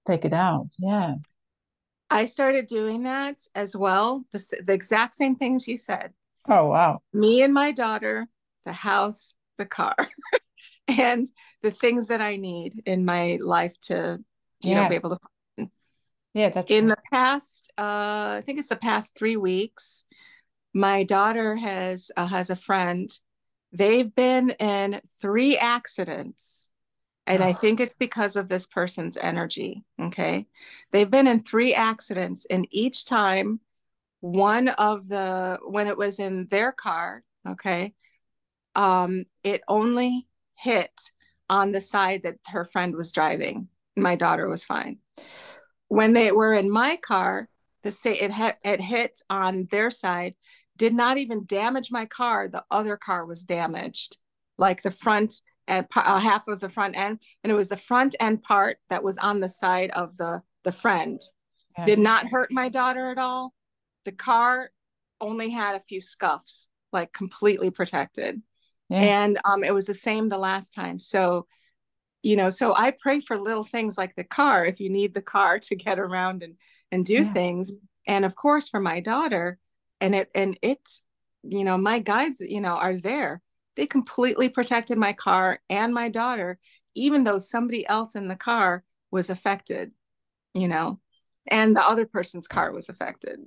take it out. Yeah. I started doing that as well. The exact same things you said. Oh, wow. Me and my daughter, the house, the car, and the things that I need in my life to, be Yeah. able to. Yeah, that's In true. the past, I think it's the past 3 weeks, my daughter has a friend. They've been in 3 accidents. And I Oh, think it's because of this person's energy. Okay. They've been in 3 accidents, and each time, when it was in their car, okay, it only hit on the side that her friend was driving. My daughter was fine. When they were in my car, it hit on their side, did not even damage my car. The other car was damaged, like the front and half of the front end, and it was the front end part that was on the side of the friend. yeah. Did not hurt my daughter at all. The car only had a few scuffs, like completely protected. Yeah. And it was the same the last time. So I pray for little things like the car, if you need the car to get around and do Yeah. things. And of course for my daughter, it's, my guides, are there. They completely protected my car and my daughter, even though somebody else in the car was affected, you know, and the other person's car was affected.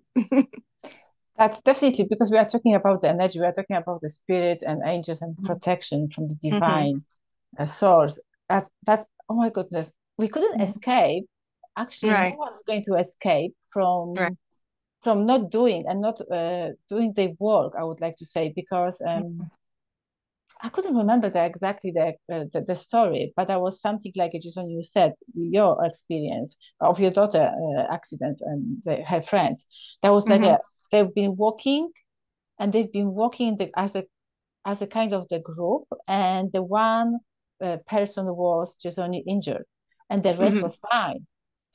That's definitely, because we are talking about the energy, we are talking about the spirits and angels and protection from the Mm-hmm. divine source. That's oh my goodness. We couldn't Mm-hmm. escape. Actually, no Right. one's going to escape Right. from not doing and not doing the work, I would like to say, because I couldn't remember exactly the story, but there was something like it, just when you said your experience of your daughter accidents and her friends. That was like Mm-hmm. they've been walking, and they've been walking as a kind of the group, and the one person was just only injured, and the rest Mm-hmm. was fine.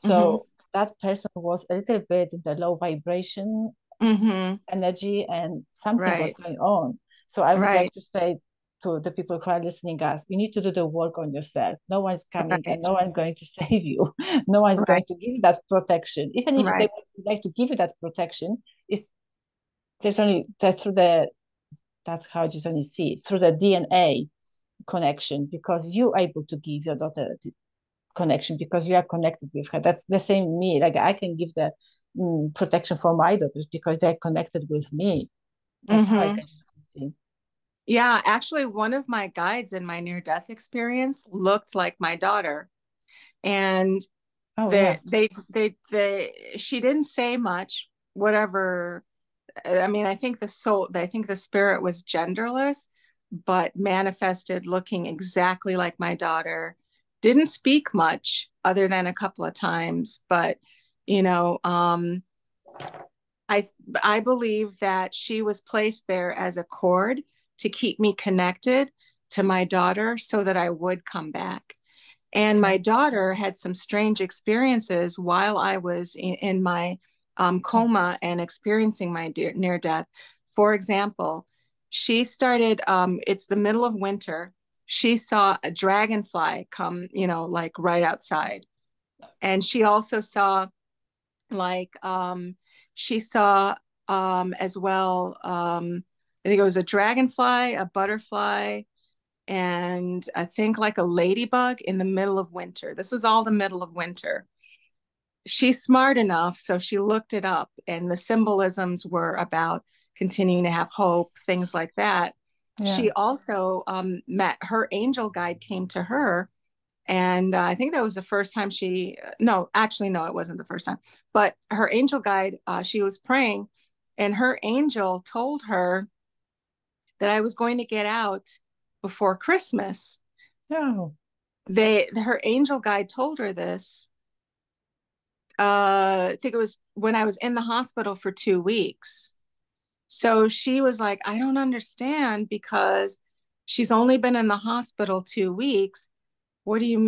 Mm-hmm. So that person was a little bit in the low vibration Mm-hmm. energy, and something was Right. going on. So I would like Right. to say to the people who are listening us, you need to do the work on yourself. No one's coming and Right. no one's going to save you. No one's Right. going to give you that protection. Even if they Right. would like to give you that protection, it's there's only that through the that's how I just only see it, through the DNA connection, because you're able to give your daughter the connection because you are connected with her. That's the same me. Like I can give the protection for my daughters because they're connected with me. That's how I Mm-hmm. can just see. Yeah, actually, one of my guides in my near-death experience looked like my daughter, and Oh yeah, she didn't say much. Whatever. I mean, I think the spirit was genderless, but manifested looking exactly like my daughter. Didn't speak much other than a couple of times, but you know, um, I I believe that she was placed there as a cord to keep me connected to my daughter so that I would come back. And yeah. my daughter had some strange experiences while I was in my Oh, coma and experiencing my near death. For example, she started, it's the middle of winter. She saw a dragonfly come, like right outside. And she also saw, like, she saw as well, I think it was a dragonfly, a butterfly, and I think like a ladybug in the middle of winter. This was all the middle of winter. She's smart enough, so she looked it up, and the symbolisms were about continuing to have hope, things like that. Yeah. She also met her angel guide came to her, and I think that was the first time no, actually, no, it wasn't the first time, but her angel guide, she was praying, and her angel told her that I was going to get out before Christmas. Oh. Her angel guide told her this. I think it was when I was in the hospital for 2 weeks. So she was like, I don't understand because she's only been in the hospital 2 weeks. What do you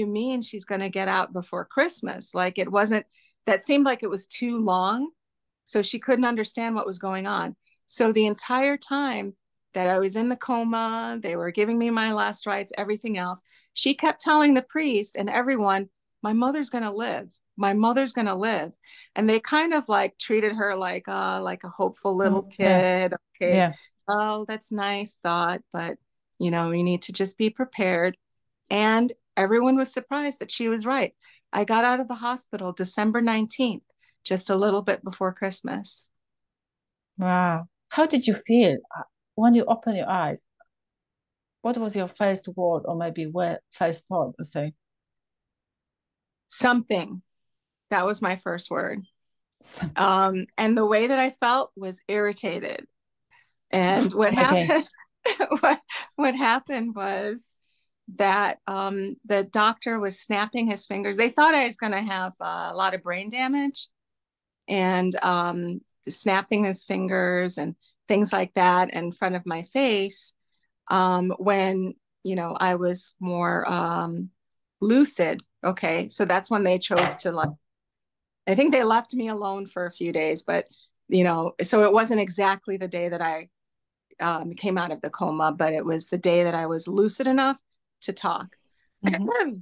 mean she's going to get out before Christmas? Like it wasn't, that seemed like it was too long. So she couldn't understand what was going on. So the entire time that I was in the coma, they were giving me my last rites, everything else, she kept telling the priest and everyone, my mother's going to live. My mother's going to live. And they kind of like treated her like a hopeful little Yeah. kid. Okay. Yeah. Oh, that's nice thought, but you need to just be prepared. And everyone was surprised that she was right. I got out of the hospital December 19th, just a little bit before Christmas. Wow. How did you feel when you open your eyes? What was your first word, or maybe first thought to say? Something. That was my first word. And the way that I felt was irritated. And what Okay. happened, what happened was that the doctor was snapping his fingers. They thought I was going to have a lot of brain damage, and snapping his fingers and things like that in front of my face, when I was more lucid. Okay, so that's when they chose to, like, I think they left me alone for a few days, but so it wasn't exactly the day that I came out of the coma, but it was the day that I was lucid enough to talk. Hmm.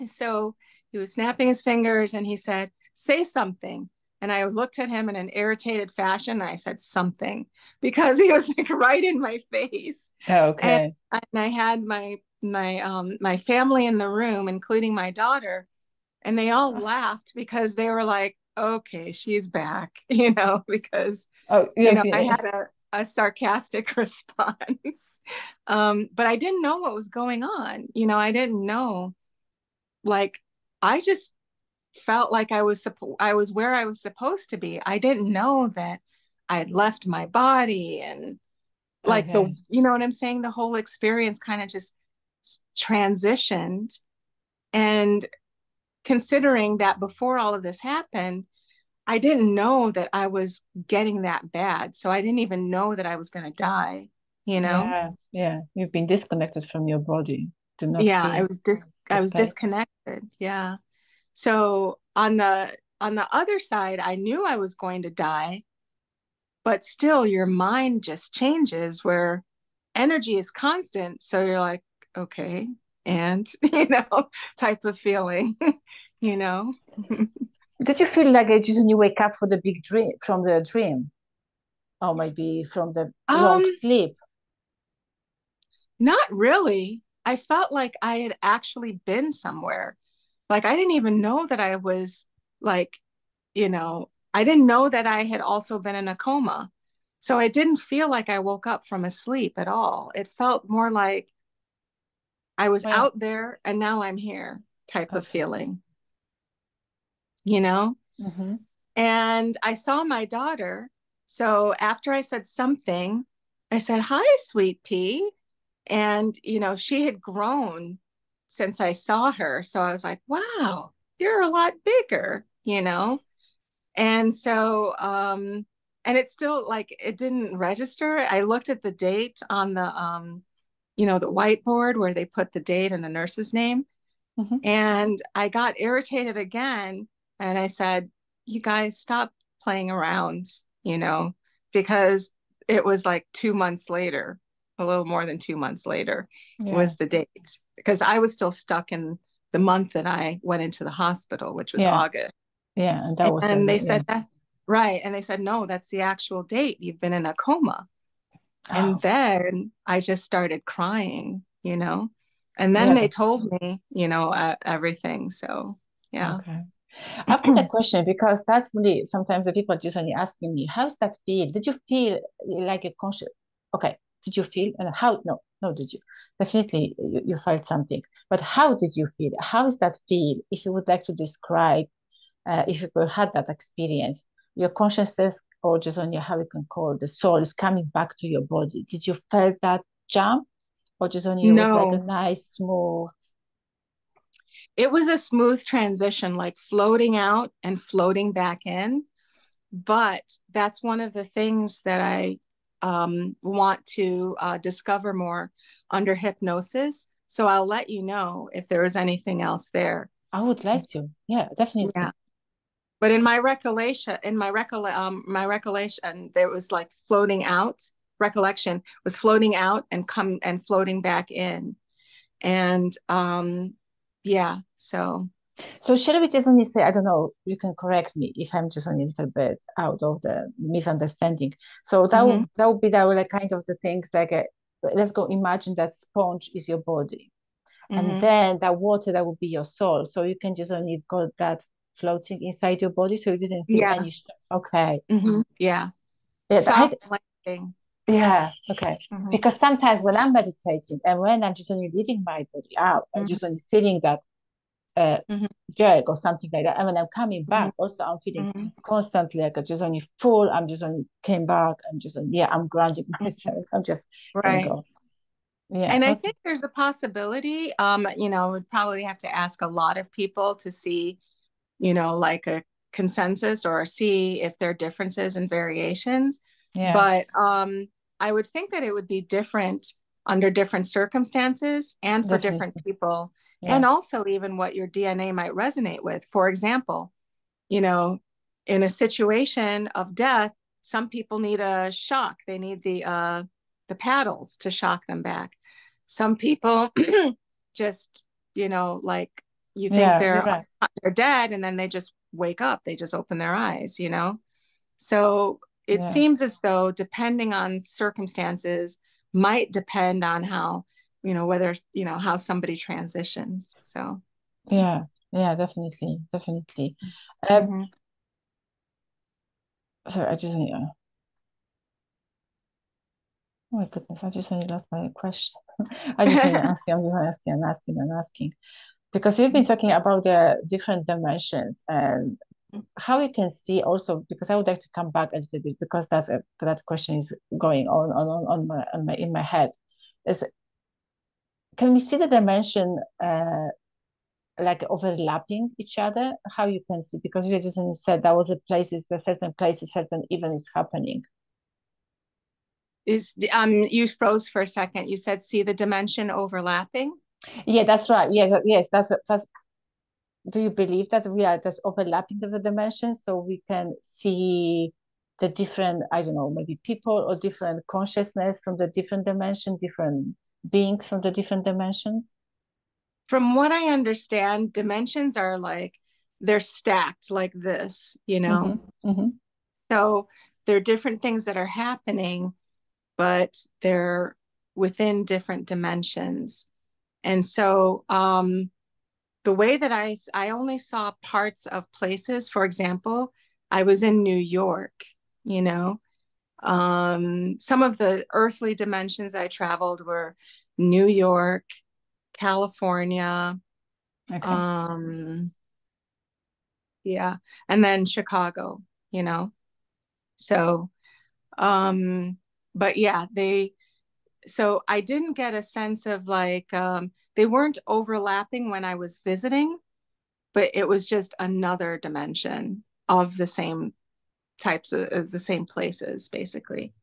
So he was snapping his fingers and he said, say something. And I looked at him in an irritated fashion. And I said something because he was like right in my face. And, Okay. and I had my family in the room, including my daughter, and they all laughed because they were like, okay, she's back, because, Oh, I yeah. had a sarcastic response. But I didn't know what was going on. I didn't know, like, I just felt like I was where I was supposed to be. I didn't know that I had left my body, and like Okay. you know what I'm saying? The whole experience kind of just transitioned. And considering that before all of this happened, I didn't know that I was getting that bad. So I didn't even know that I was going to die, you know? Yeah. Yeah. You've been disconnected from your body. Do not Yeah, feel I the was pain. disconnected. Yeah. So on the other side, I knew I was going to die, but still your mind just changes where energy is constant. So you're like, okay, and type of feeling, you know. Did you feel like it just when you wake up for the big dream from the dream, or maybe from the long Um, sleep? Not really. I felt like I had actually been somewhere. Like I didn't even know that I was, like, I didn't know that I had also been in a coma. So I didn't feel like I woke up from a sleep at all. It felt more like I was Well, out there and now I'm here type of okay. feeling, you know? Hmm. And I saw my daughter. So after I said something, I said, hi, sweet pea. And, she had grown since I saw her. So I was like, wow, you're a lot bigger, And so, and it's still like, it didn't register. I looked at the date on the whiteboard where they put the date and the nurse's name. Hmm. And I got irritated again. And I said, you guys stop playing around, you know, because it was like 2 months later, a little more than 2 months later Yeah. was the date. Because I was still stuck in the month that I went into the hospital, which was Yeah. August. Yeah. And that was And they yeah. said that, right. And they said, no, that's the actual date. You've been in a coma. And Oh, then I just started crying, and then yeah. they told me, everything. So, yeah. Okay. I've got a question because that's really sometimes the people just only asking me, how's that feel? Did you feel like a conscious? Okay. Did you feel and how? No, no, did you? Definitely you felt something. But how did you feel? How is that feel? If you would like to describe, if you had that experience, your consciousness or just only how you can call the soul is coming back to your body. Did you felt that jump or just only it was like a No, nice, smooth? it was a smooth transition, like floating out and floating back in. But that's one of the things that I want to discover more under hypnosis. So I'll let you know if there is anything else there. I would like to. Yeah, definitely. Yeah. But in my recollection, my recollection, there was like floating out. Recollection was floating out and come and floating back in, and yeah. So So shall we just only say, I don't know, you can correct me if I'm just only a little bit out of the misunderstanding. So mhm. that would be that like kind of the things like let's go imagine that sponge is your body. And Mhm. then that water that would be your soul. So you can just only got that floating inside your body. So you didn't feel Yeah. any stress. Okay. Yeah. Yeah, Soft landing. yeah, okay. Mhm. Because sometimes when I'm meditating and when I'm just only leaving my body out, I'm Mhm. just only feeling that uh, Mhm. jerk or something like that. And when I'm coming Mhm. back, also I'm feeling Mhm. constantly like I just only full. I'm just only came back. I'm just yeah, I'm grounding Mhm. myself. I'm just can Right. go. Yeah, And I okay. think there's a possibility, we'd probably have to ask a lot of people to see, like a consensus or see if there are differences and variations. Yeah, But I would think that it would be different under different circumstances and for different definitely. people, and Yeah, also even what your DNA might resonate with. For example, you know, in a situation of death, some people need a shock. They need the paddles to shock them back. Some people just, like you think yeah, you're they're right. they're dead and then they just wake up. They just open their eyes. So it Yeah, seems as though depending on circumstances might depend on how, whether, how somebody transitions. So, yeah, yeah, definitely, definitely. Uh, mhm. sorry, I just oh my goodness, I just only lost my question. I just only asking, I'm just asking and asking and asking. Because we've been talking about the different dimensions and how you can see also, because I would like to come back a little bit because that question is going on my in my head. Is can we see the dimension like overlapping each other? How you can see because you just said that was a places, the certain places, certain event is happening. You froze for a second. You said see the dimension overlapping. Yeah, that's right. Yes, yes, that's. Do you believe that we are just overlapping the dimensions so we can see the different, I don't know, maybe people or different consciousness from the different dimension, different beings from the different dimensions? From what I understand, dimensions are like they're stacked like this. Mm-hmm, mm-hmm. So there are different things that are happening, but they're within different dimensions. And so the way that I only saw parts of places. For example, I was in New York, you know. Some of the earthly dimensions I traveled were New York, California, Okay. um, yeah, and then Chicago. So, um, but yeah, so I didn't get a sense of like, they weren't overlapping when I was visiting, but it was just another dimension of the same types of the same places, basically.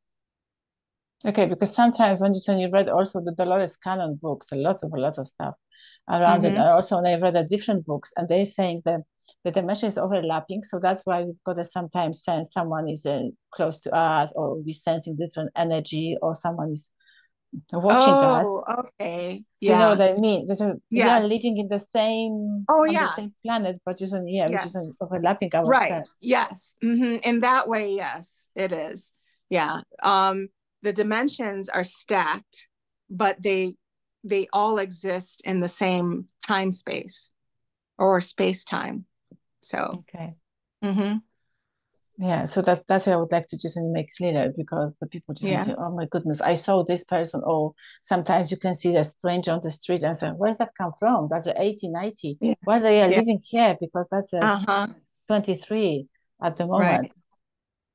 Okay, because sometimes when you read also the Dolores Cannon books, a lot of stuff around it. Mm-hmm. And also when I read the different books and they're saying that the dimension is overlapping. So that's why we've got to sometimes sense someone is close to us or we're sensing different energy or someone is watching us. Oh, okay. Do you know what Yeah. I mean? We are Yes. living in the same Oh, on the yeah. same planet, but just yeah, we're just Yes. overlapping Right. ourselves. Yes. In that way, yes, it is. Yeah. the dimensions are stacked, but they all exist in the same time space or space time. So, Okay. mm-hmm. Yeah, so that's what I would like to just make clearer, because the people just Yeah, say, "Oh my goodness, I saw this person." Or sometimes you can see a stranger on the street and say, "Where's that come from? That's a 80, 90. yeah, Why they are yeah. living here?" Because that's a Uh-huh. 23 at the moment. Right.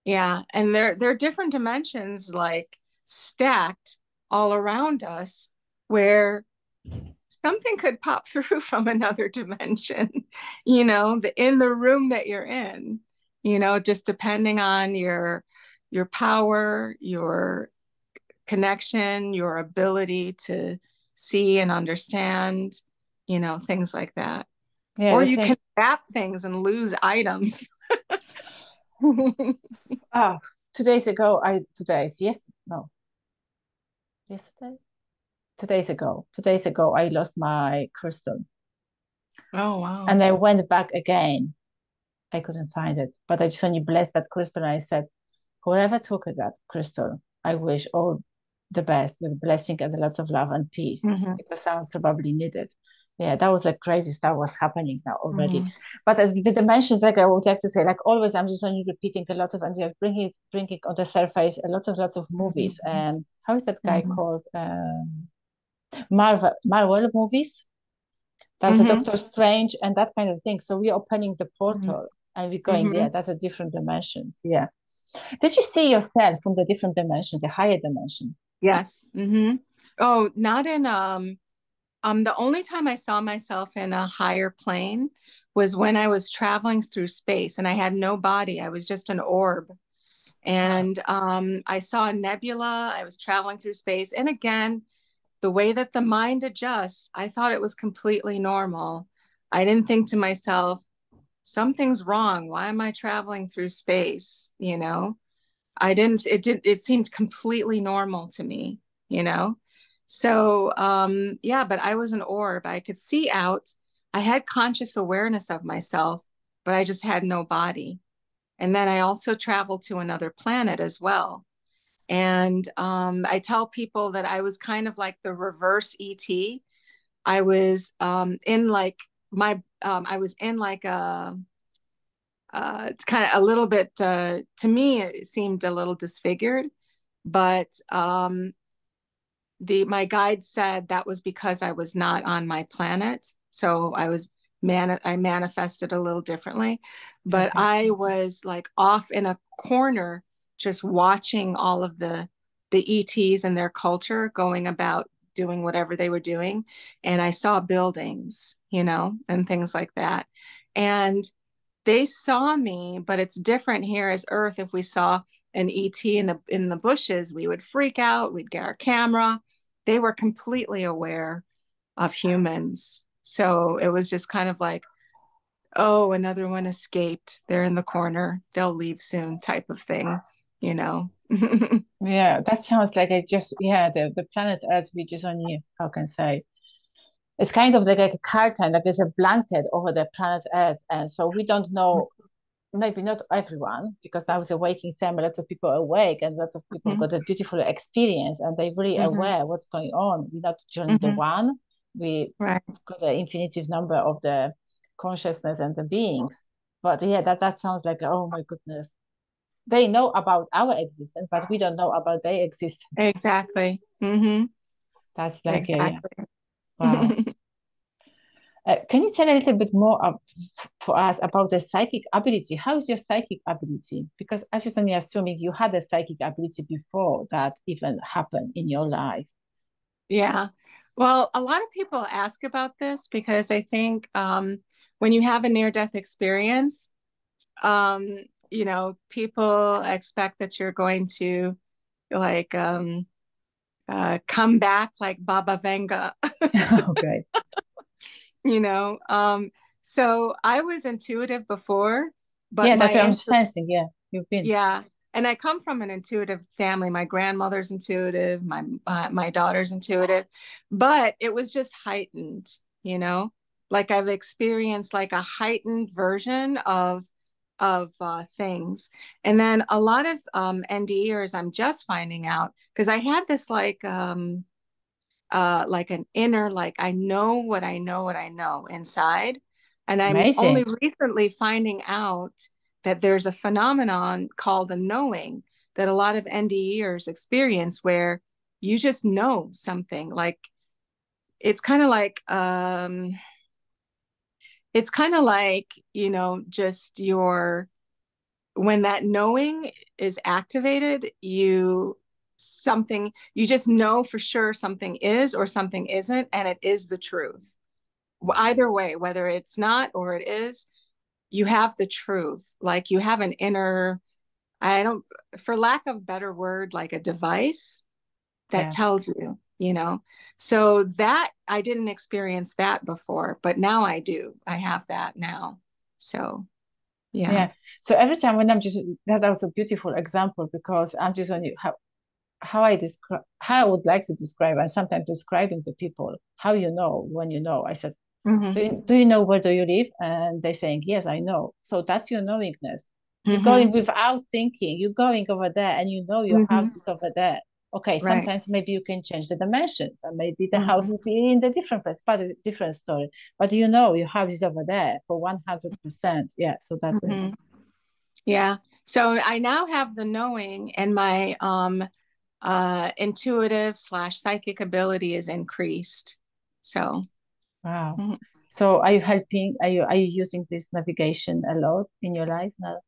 Yeah. And there are different dimensions like stacked all around us where something could pop through from another dimension, in the room that you're in, just depending on your power, your connection, your ability to see and understand, things like that. Yeah, Or the you same. can zap things and lose items. Ah, 2 days ago, today's yes, no, yesterday, 2 days ago, 2 days ago, I lost my crystal, Oh, wow. and I went back again. I couldn't find it, but I just only blessed that crystal, and I said, whoever took that crystal, I wish all the best, with blessing and lots of love and peace, Mm-hmm. because someone probably needed. Yeah, that was like crazy stuff was happening now already. Mm-hmm. But as the dimensions, like I would like to say, like always, I'm just only repeating a lot of, and just bringing on the surface a lots of movies. Mm-hmm. And how is that guy Mm-hmm. called? Marvel movies. That's the Mm-hmm. Doctor Strange and that kind of thing. So we're opening the portal and we're going, Mm-hmm. yeah, that's a different dimensions. Yeah. Did you see yourself from the different dimension, the higher dimension? Yes. Mm-hmm. Oh, not in the only time I saw myself in a higher plane was when I was traveling through space and I had no body. I was just an orb. Wow. And I saw a nebula. I was traveling through space. And again, the way that the mind adjusts, I thought it was completely normal. I didn't think to myself, something's wrong. Why am I traveling through space? It seemed completely normal to me, you know? So, yeah, but I was an orb. I could see out. I had conscious awareness of myself, but I just had no body. And then I also traveled to another planet as well. And I tell people that I was kind of like the reverse ET. I was in like I was in like it's kind of a little bit, to me, it seemed a little disfigured, but my guide said that was because I was not on my planet. So I manifested a little differently, but Okay. I was like off in a corner, just watching all of the ETs and their culture going about doing whatever they were doing. And I saw buildings, and things like that. And they saw me, but it's different here as Earth. If we saw an ET in the bushes, we would freak out. We'd get our camera. They were completely aware of humans. So it was just kind of like, oh, another one escaped. They're in the corner. They'll leave soon, type of thing, you know. Yeah, that sounds like yeah, the planet Earth, we just only, how can I say, it's kind of like a curtain, like there's a blanket over the planet Earth. And so we don't know, maybe not everyone, because now it's a waking time, a lot of people are awake and lots of people got a beautiful experience and they're really Mm-hmm. aware what's going on. We're not only the Mm-hmm. one, we Right. got the infinitive number of the consciousness and the beings. But yeah, that sounds like, oh my goodness. They know about our existence, but we don't know about their existence. Exactly. Mm-hmm. That's like, yeah, Exactly. wow. Can you tell a little bit more for us about the psychic ability? How is your psychic ability? Because I just only assuming you had a psychic ability before that even happened in your life. Yeah. Well, a lot of people ask about this because I think when you have a near-death experience, people expect that you're going to like come back like Baba Vanga, Okay. you know. So I was intuitive before, but Yeah, that's what I'm sensing. Yeah, you've been. yeah, and I come from an intuitive family. My grandmother's intuitive, my daughter's intuitive, but it was just heightened, you know. Like I've experienced like a heightened version of things. And then a lot of NDEers, I'm just finding out because I had this like an inner, like I know what I know what I know inside. And I'm only Amazing. recently finding out that there's a phenomenon called a knowing that a lot of NDEers experience where you just know something. Like it's kind of like it's kind of like, you know, just your when that knowing is activated, you just know for sure something is or something isn't, and it is the truth. Either way, whether it's not or it is, you have the truth. Like you have an inner, I don't, for lack of a better word, like a device that Yeah. tells you, you know. So that I didn't experience that before, but now I do. I have that now. So yeah. Yeah. So every time when I'm just that was a beautiful example because I'm just on you how I describe how I would like to describe and sometimes describing to people how you know when you know. I said, Mm-hmm. do you know where do you live? And they're saying, yes, I know. So that's your knowingness. You're Mm-hmm. going without thinking. You're going over there and you know your house Mm-hmm. is over there. Okay, Right. sometimes maybe you can change the dimensions and maybe the house Mm-hmm. will be in the different place, but it's a different story. But you know your house is over there for 100%. Yeah, so that's it. Mm-hmm. Yeah. So I now have the knowing and my intuitive slash psychic ability is increased. So Wow. mhm. So are you helping? Are you using this navigation a lot in your life now?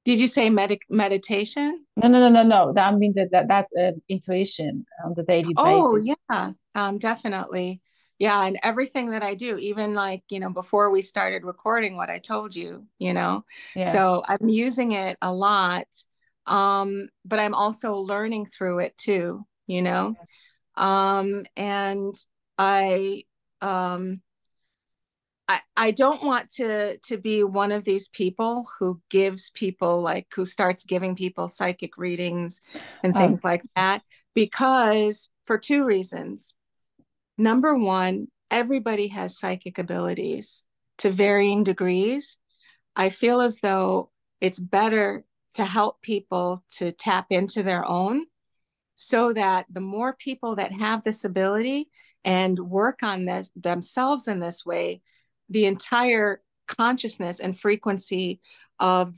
Did you say meditation? No, no, no, no, no. I mean that intuition on the daily Oh, basis. yeah, definitely. Yeah, and everything that I do, even like, you know, before we started recording what I told you, you know. Yeah, So I'm using it a lot, but I'm also learning through it too, you know. And I um I don't want to be one of these people who gives people like who starts giving people psychic readings and uh, things like that because for two reasons. Number one, everybody has psychic abilities to varying degrees. I feel as though it's better to help people to tap into their own so that the more people that have this ability and work on this themselves in this way, the entire consciousness and frequency of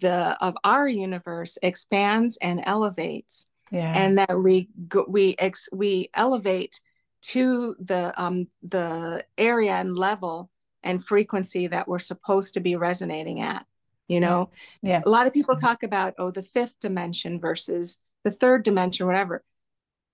our universe expands and elevates, yeah, and that we elevate to the area and level and frequency that we're supposed to be resonating at. You yeah, know, yeah, a lot of people talk about, oh, the fifth dimension versus the third dimension, whatever.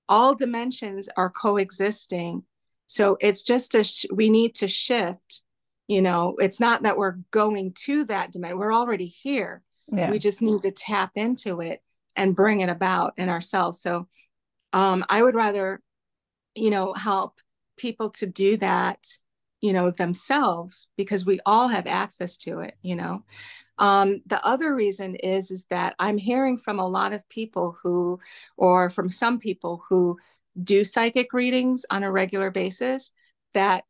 All dimensions are coexisting. So it's just we need to shift. You know, it's not that we're going to that dimension. We're already here. yeah. We just need to tap into it and bring it about in ourselves. So I would rather, you know, help people to do that, you know, themselves because we all have access to it, you know. The other reason is that I'm hearing from a lot of people who, or from some people who do psychic readings on a regular basis, that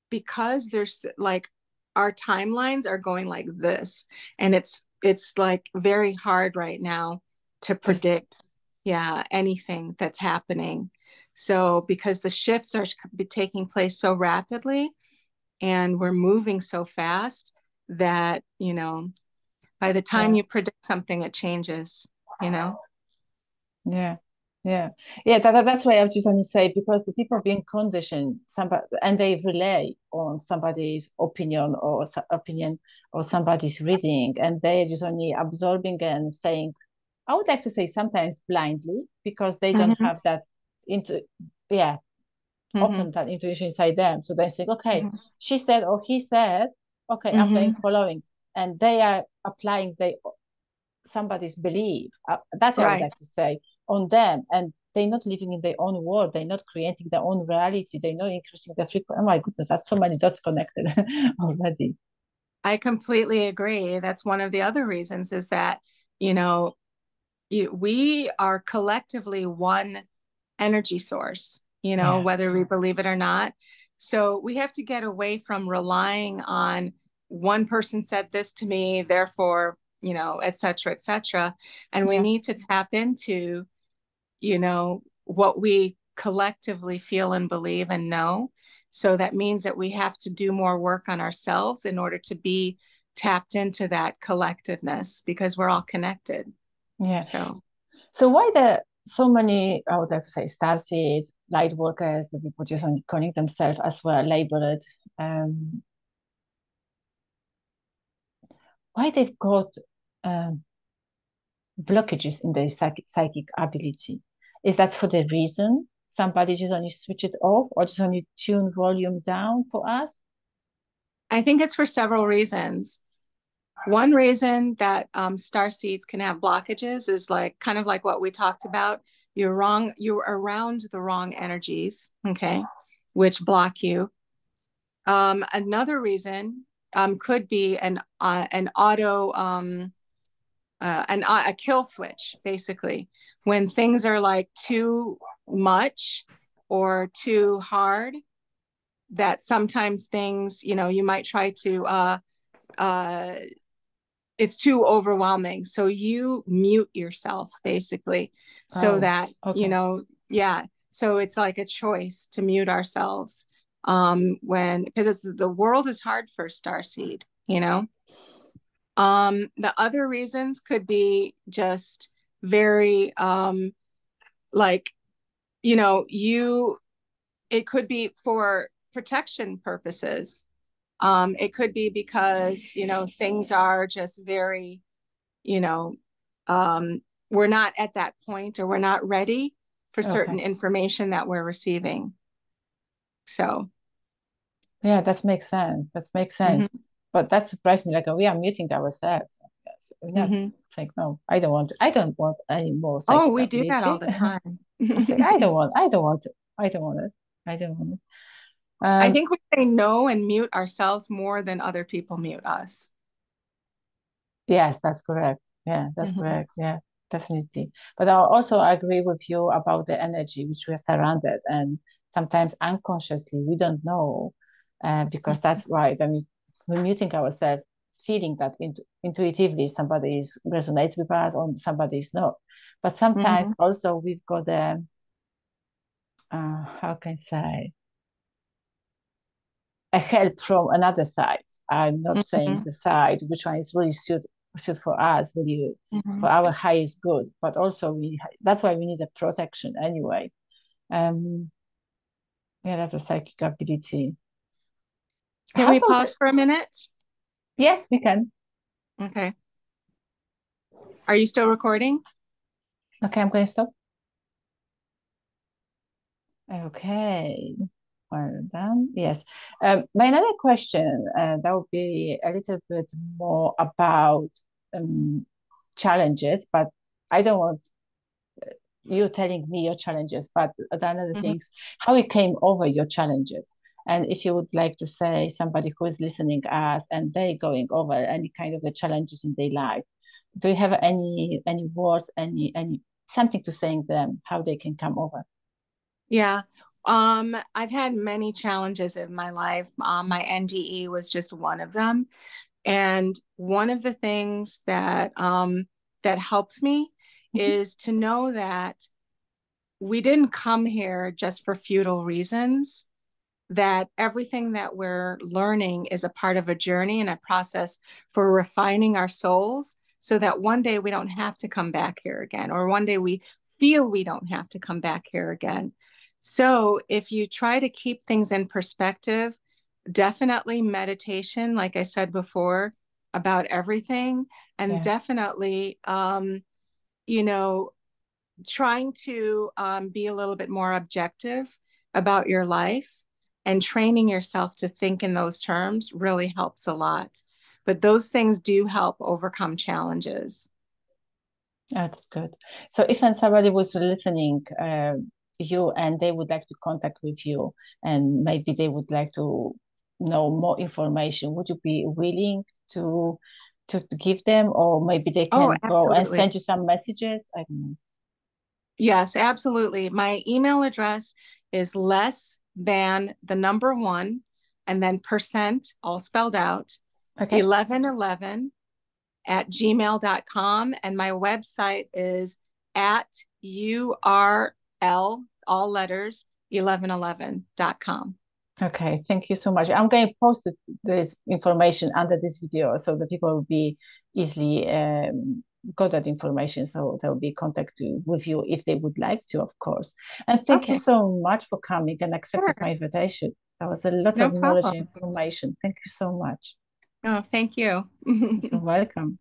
because there's like our timelines are going like this, and it's like very hard right now to Just predict, yeah, anything that's happening. So because the shifts are taking place so rapidly, and we're moving so fast that you know by the time yeah, you predict something, it changes, you know? yeah, yeah, yeah. That's why I was just going to say because the people being conditioned, somebody and they rely on somebody's opinion or opinion or somebody's reading, and they're just only absorbing and saying, I would like to say sometimes blindly because they don't Mm-hmm, have that into yeah mm-hmm, open that intuition inside them. So they think, okay, mm-hmm, she said or he said, okay, I'm going mm-hmm. following. And they are applying somebody's belief. That's what I would Right. like to say on them. And they're not living in their own world. They're not creating their own reality. They're not increasing their frequency. Oh my goodness, that's so many dots connected already. I completely agree. That's one of the other reasons is that, you know, we are collectively one energy source, you know, Yeah. whether we believe it or not. So we have to get away from relying on one person said this to me, therefore, et cetera, et cetera. And we Yeah. need to tap into, what we collectively feel and believe and know. So that means that we have to do more work on ourselves in order to be tapped into that collectedness because we're all connected. Yeah. So So why the so many, I would like to say, star seeds, light workers, the people just on calling themselves as well, labeled, um, why they've got um, blockages in their psychic ability? Is that for the reason somebody just only switch it off or just only tune volume down for us? I think it's for several reasons. One reason that star seeds can have blockages is like kind of like what we talked about. You're around the wrong energies, okay, which block you. Another reason could be an auto a kill switch, basically, when things are like too much or too hard. That sometimes things, you might try to uh, it's too overwhelming. So you mute yourself basically so Oh, that, okay. yeah. So it's like a choice to mute ourselves because the world is hard for starseed. The other reasons could be just very like, you it could be for protection purposes. It could be because, things are just very, you know, we're not at that point or we're not ready for certain Okay. information that we're receiving. So, Yeah, that makes sense. That makes sense. mm-hmm, But that surprised me. Like we are muting ourselves. Yes. We never mm-hmm. think, no, I don't want any more Oh, psychic we do that all ability. the time. I think I don't want it. I don't want it. I don't want it. I Um, think we say no and mute ourselves more than other people mute us. yes, that's correct. Yeah, that's Mm-hmm, correct. Yeah, definitely. But I also agree with you about the energy which we are surrounded, and sometimes unconsciously we don't know, because that's right. I mean, we're muting ourselves, feeling that intuitively somebody is resonates with us or somebody is not. But sometimes mm-hmm, also we've got a how can I say, a help from another side. I'm not saying mm-hmm, the side which one is really suit for us, really mm-hmm. for our highest good, but also that's why we need a protection anyway. Um, yeah, that's a psychic ability. Can How we about pause for a minute? yes, we can. Okay. Are you still recording? Okay, I'm going to stop. Okay. Well done. Yes. My another question, that would be a little bit more about um, challenges, but I don't want you telling me your challenges, but the other Mm-hmm. things, how you came over your challenges. And if you would like to say somebody who is listening us and they going over any kind of the challenges in their life, do you have any words, any something to saying them how they can come over? Yeah. I've had many challenges in my life. My NDE was just one of them. And one of the things that helps me Mhm. is to know that we didn't come here just for futile reasons, that everything that we're learning is a part of a journey and a process for refining our souls so that one day we don't have to come back here again, or one day we feel we don't have to come back here again. So if you try to keep things in perspective, definitely meditation, like I said before, about everything, and Yeah. definitely, you know, trying to be a little bit more objective about your life and training yourself to think in those terms really helps a lot. But those things do help overcome challenges. That's good. So if somebody was listening, you and they would like to contact with you, and maybe they would like to know more information, would you be willing to to give them, or maybe they Oh, can go and absolutely. send you some messages? I don't know. Yes, absolutely. My email address is less than the number one and then percent all spelled out Okay. 1111 at gmail.com. And my website is at URL, all letters, 1111.com. Okay, thank you so much. I'm going to post this information under this video so the people will be easily got that information. So they'll be contact with you if they would like to, of course. And thank you Okay, so much for coming and accepting sure. my invitation. That was a lot No of knowledge and problem. information. Thank you so much. Oh, thank you. You're welcome.